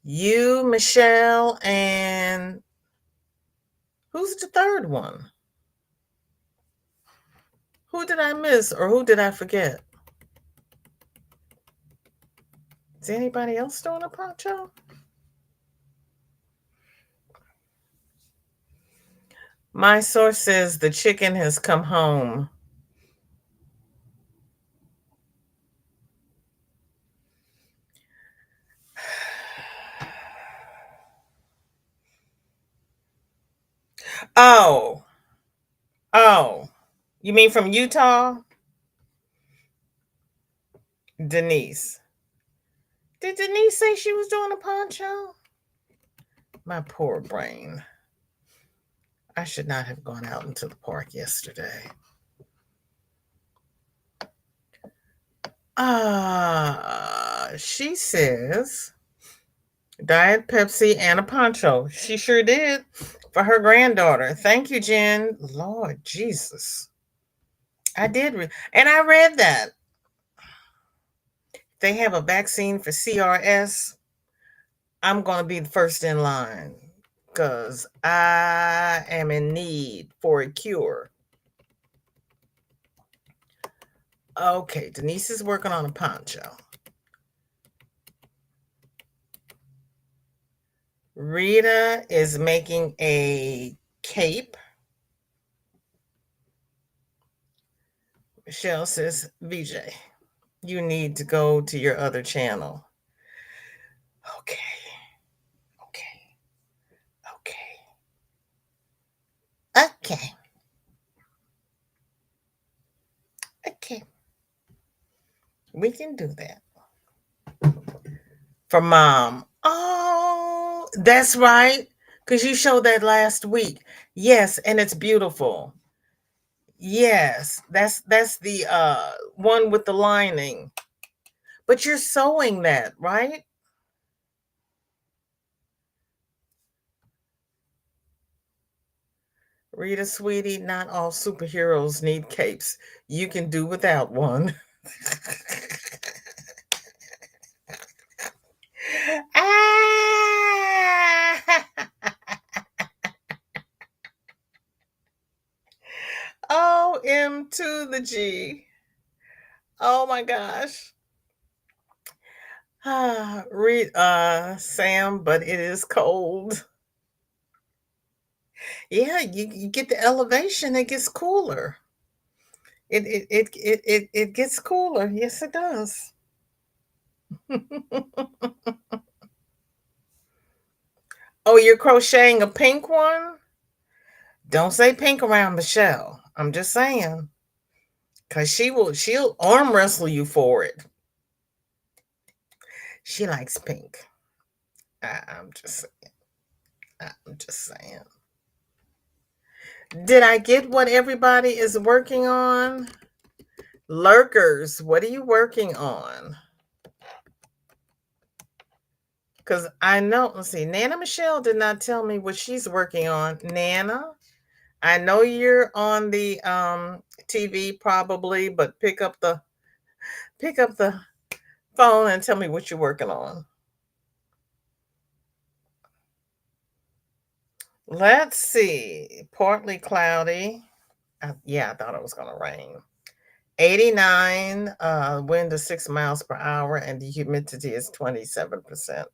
You, Michelle, and who's the third one? Who did I miss or who did I forget? Is anybody else doing a poncho? My source says the chicken has come home. Oh, you mean from Utah? Denise. Did Denise say she was doing a poncho? My poor brain. I should not have gone out into the park yesterday. She says Diet Pepsi and a poncho. She sure did for her granddaughter. Thank you, Jen. Lord Jesus. I did. And I read that. They have a vaccine for CRS. I'm going to be the first in line because I am in need for a cure. Okay, Denise is working on a poncho. Rita is making a cape. Michelle says, VJ, you need to go to your other channel. Okay. Okay. We can do that. For Mom. Oh, that's right. Because you showed that last week. Yes, and it's beautiful. Yes, that's the one with the lining. But you're sewing that, right? Rita, sweetie, not all superheroes need capes. You can do without one. M to the G. Oh my gosh. Read Sam, but it is cold. Yeah, you get the elevation, it gets cooler. It gets cooler. Yes, it does. Oh, you're crocheting a pink one? Don't say pink around Michelle. I'm just saying. Cause she'll arm wrestle you for it. She likes pink. I'm just saying. Did I get what everybody is working on? Lurkers, what are you working on? Because I know, let's see, Nana Michelle did not tell me what she's working on. Nana, I know you're on the TV probably, but pick up the phone and tell me what you're working on. Let's see. Partly cloudy. Yeah, I thought it was going to rain. 89, wind to 6 miles per hour, and the humidity is 27%.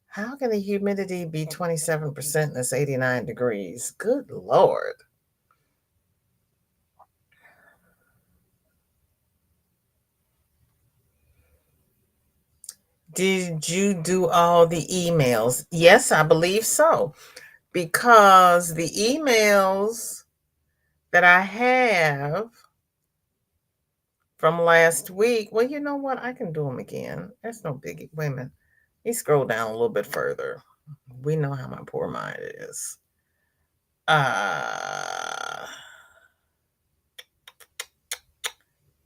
How can the humidity be 27% and it's 89 degrees? Good Lord. Did you do all the emails? Yes, I believe so. Because the emails that I have from last week, well, you know what? I can do them again. That's no biggie. Wait a minute. Let me scroll down a little bit further. We know how my poor mind is.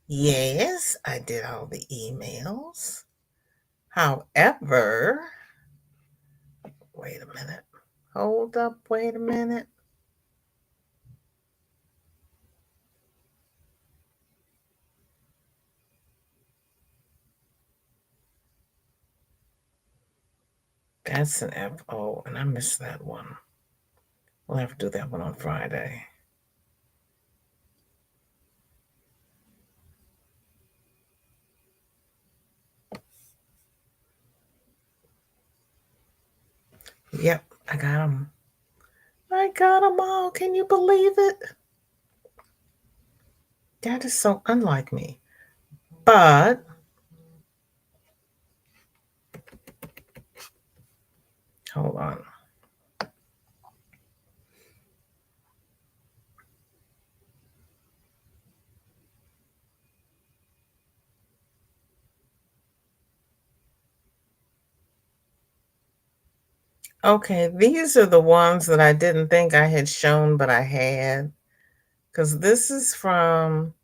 Yes, I did all the emails. However, wait a minute. Hold up, wait a minute. That's an FO, and I missed that one. We'll have to do that one on Friday. Yep, I got them. I got them all. Can you believe it? That is so unlike me. But hold on. Okay, these are the ones that I didn't think I had shown, but I had. Because this is from,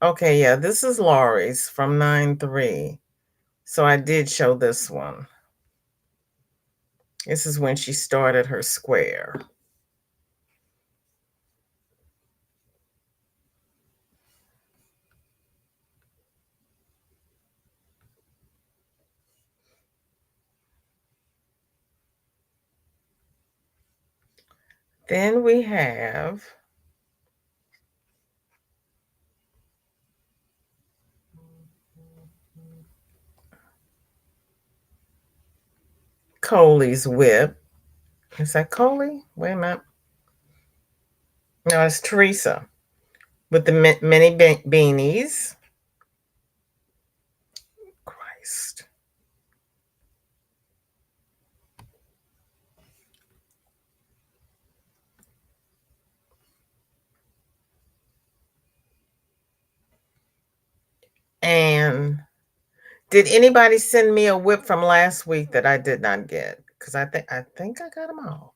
okay, yeah, this is Laurie's from 9/3. So I did show this one. This is when she started her square. Then we have Coley's WIP. Is that Coley? Wait a minute. No, it's Teresa with the mini beanies. Christ. And did anybody send me a WIP from last week that I did not get? Because I think I got them all.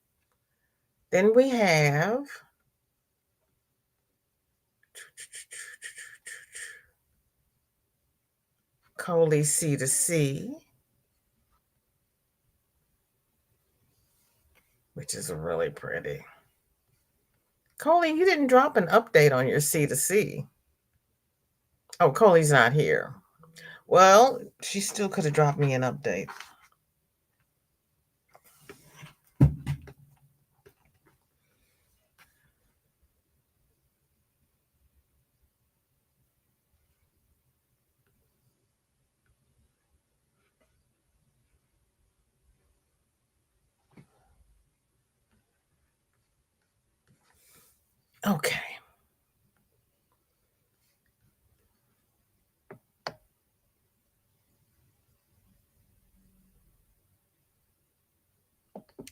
Then we have Coley C to C, which is really pretty. Coley, you didn't drop an update on your C to C. Oh, Coley's not here. Well, she still could have dropped me an update. Okay.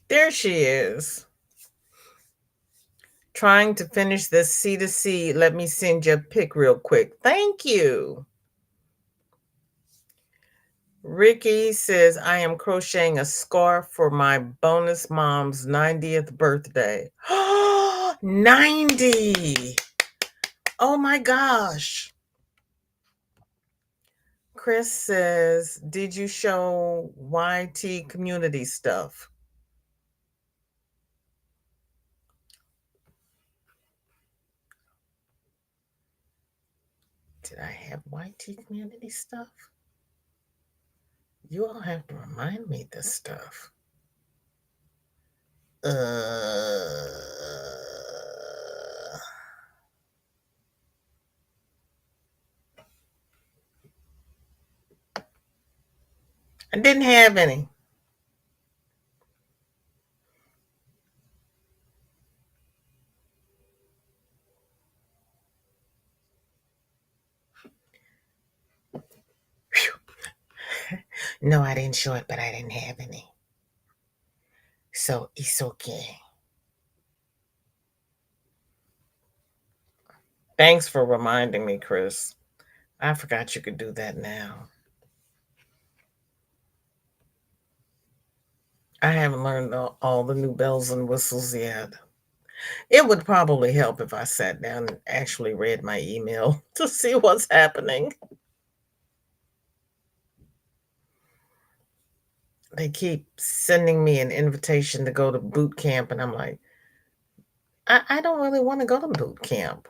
There she is. Trying to finish this C to C. Let me send you a pic real quick. Thank you. Ricky says, I am crocheting a scarf for my bonus mom's 90th birthday. 90. Oh my gosh. Chris says, did you show YT community stuff? Did I have YT community stuff? You all have to remind me this stuff. I didn't have any. No, I didn't show it, but I didn't have any. So it's okay. Thanks for reminding me, Chris. I forgot you could do that now. I haven't learned all the new bells and whistles yet. It would probably help if I sat down and actually read my email to see what's happening. They keep sending me an invitation to go to boot camp, and I'm like, I don't really want to go to boot camp.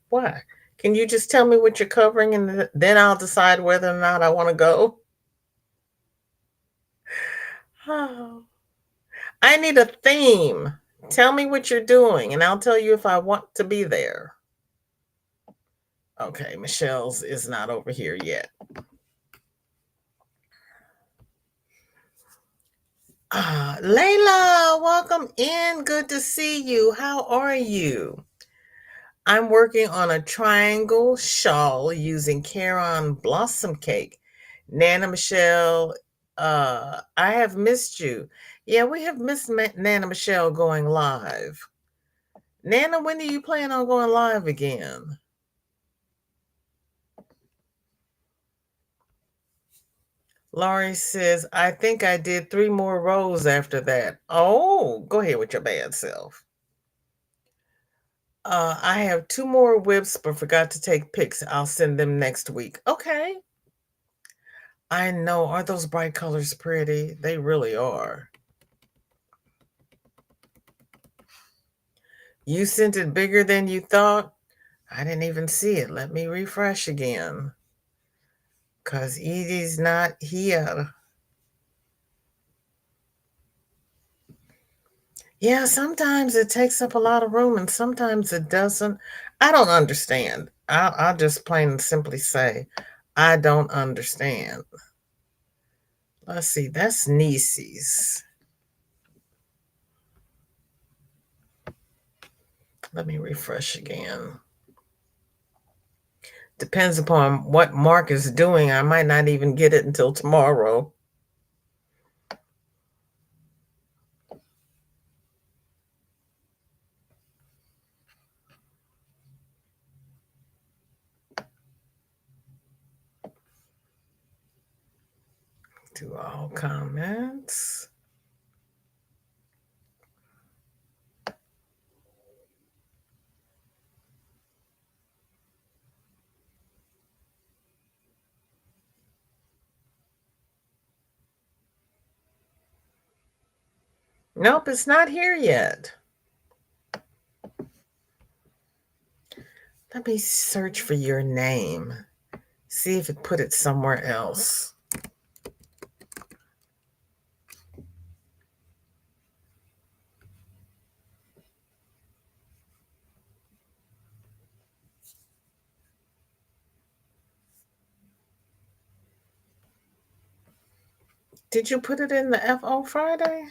Why? Can you just tell me what you're covering, and then I'll decide whether or not I want to go? Oh, I need a theme. Tell me what you're doing, and I'll tell you if I want to be there. Okay, Michelle's is not over here yet. Layla, welcome in. Good to see you. How are you? I'm working on a triangle shawl using Caron Blossom Cake. Nana Michelle, I have missed you. Yeah, we have missed Nana Michelle going live. Nana, when do you plan on going live again? Laurie says, I think I did 3 more rows after that. Oh, go ahead with your bad self. I have 2 more whips, but forgot to take pics. I'll send them next week. Okay. I know. Are those bright colors pretty? They really are. You sent it bigger than you thought? I didn't even see it. Let me refresh again. Because Edie's not here. Yeah, sometimes it takes up a lot of room and sometimes it doesn't. I don't understand. I'll just plain and simply say, I don't understand. Let's see, that's Nieces. Let me refresh again. Depends upon what Mark is doing. I might not even get it until tomorrow. To all comments. Nope, it's not here yet. Let me search for your name. See if it put it somewhere else. Did you put it in the FO Friday?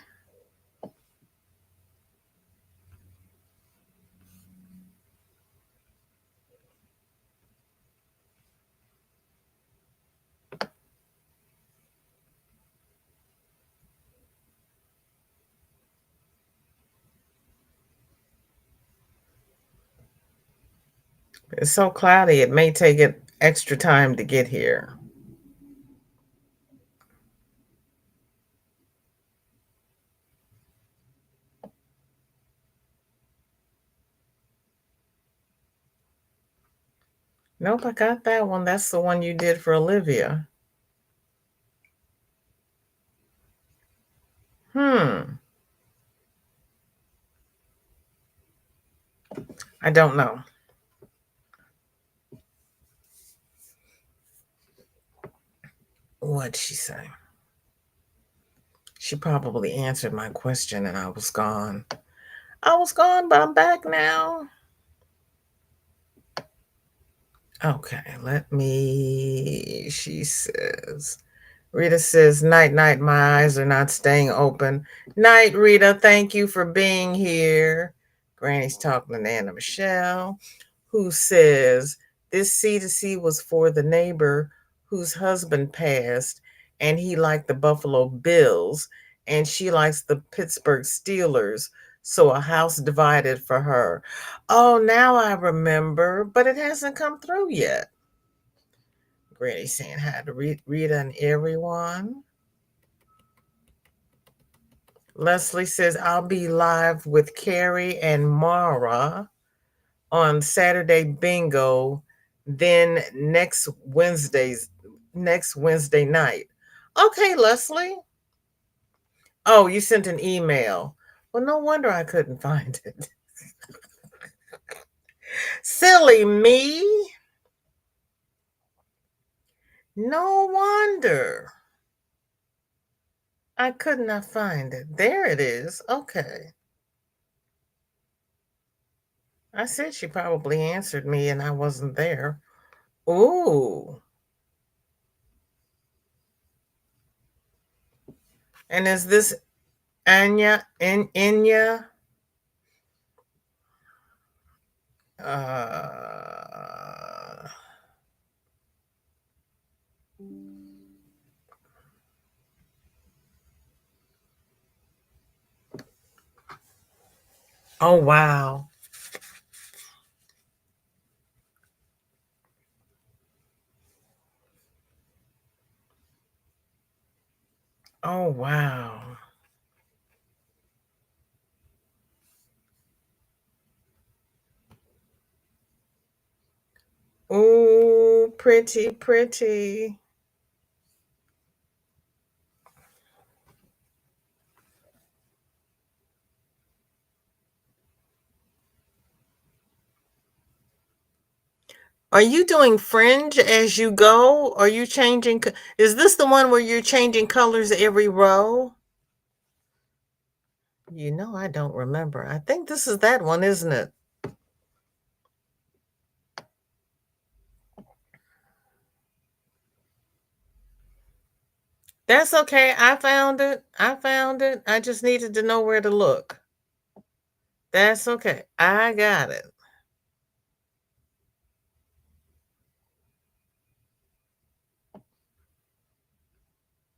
It's so cloudy, it may take it extra time to get here. Nope, I got that one. That's the one you did for Olivia. I don't know. What'd she say? She probably answered my question and I was gone. I was gone, but I'm back now. Okay, she says, Rita says, night, night, my eyes are not staying open. Night, Rita, thank you for being here. Granny's talking to Nana Michelle, who says, this C2C was for the neighbor whose husband passed, and he liked the Buffalo Bills, and she likes the Pittsburgh Steelers, so a house divided for her. Oh, now I remember, but it hasn't come through yet. Granny saying hi to Rita and everyone. Leslie says, I'll be live with Carrie and Mara on Saturday bingo, then next Wednesday night. Okay, Leslie. Oh, you sent an email. Well, no wonder I couldn't find it. Silly me. No wonder. I could not find it. There it is. Okay. I said she probably answered me and I wasn't there. Ooh. And is this Anya? Enya? Uh, oh, wow. Oh, wow. Ooh, pretty, pretty. Are you doing fringe as you go? Are you changing? Is this the one where you're changing colors every row? You know, I don't remember. I think this is that one, isn't it? That's okay. I found it. I found it. I just needed to know where to look. That's okay. I got it.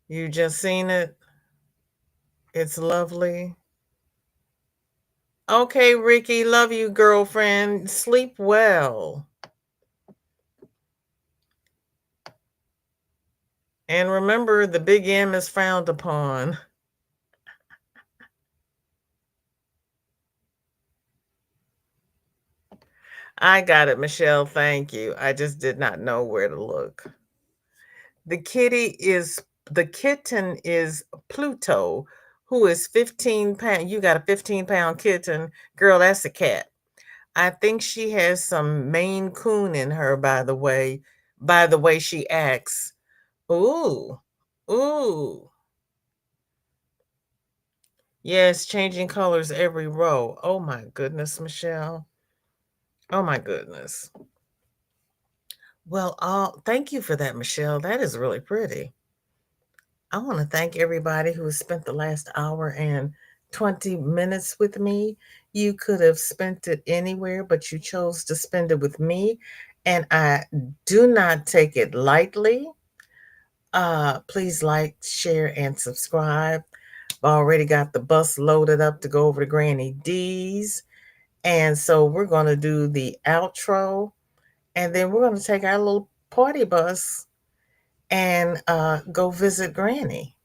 You just seen it? It's lovely. Okay, Ricky, love you, girlfriend. Sleep well. And remember, the big M is frowned upon. I got it, Michelle. Thank you. I just did not know where to look. The kitten is Pluto, who is 15 pounds. You got a 15-pound kitten. Girl, that's a cat. I think she has some Maine Coon in her, by the way she acts. Ooh. Ooh. Yes, changing colors every row. Oh my goodness, Michelle. Oh my goodness. Well, thank you for that, Michelle. That is really pretty. I want to thank everybody who has spent the last hour and 20 minutes with me. You could have spent it anywhere, but you chose to spend it with me. And I do not take it lightly. Please like, share, and subscribe. I've already got the bus loaded up to go over to Granny D's. And so we're going to do the outro. And then we're going to take our little party bus and go visit Granny.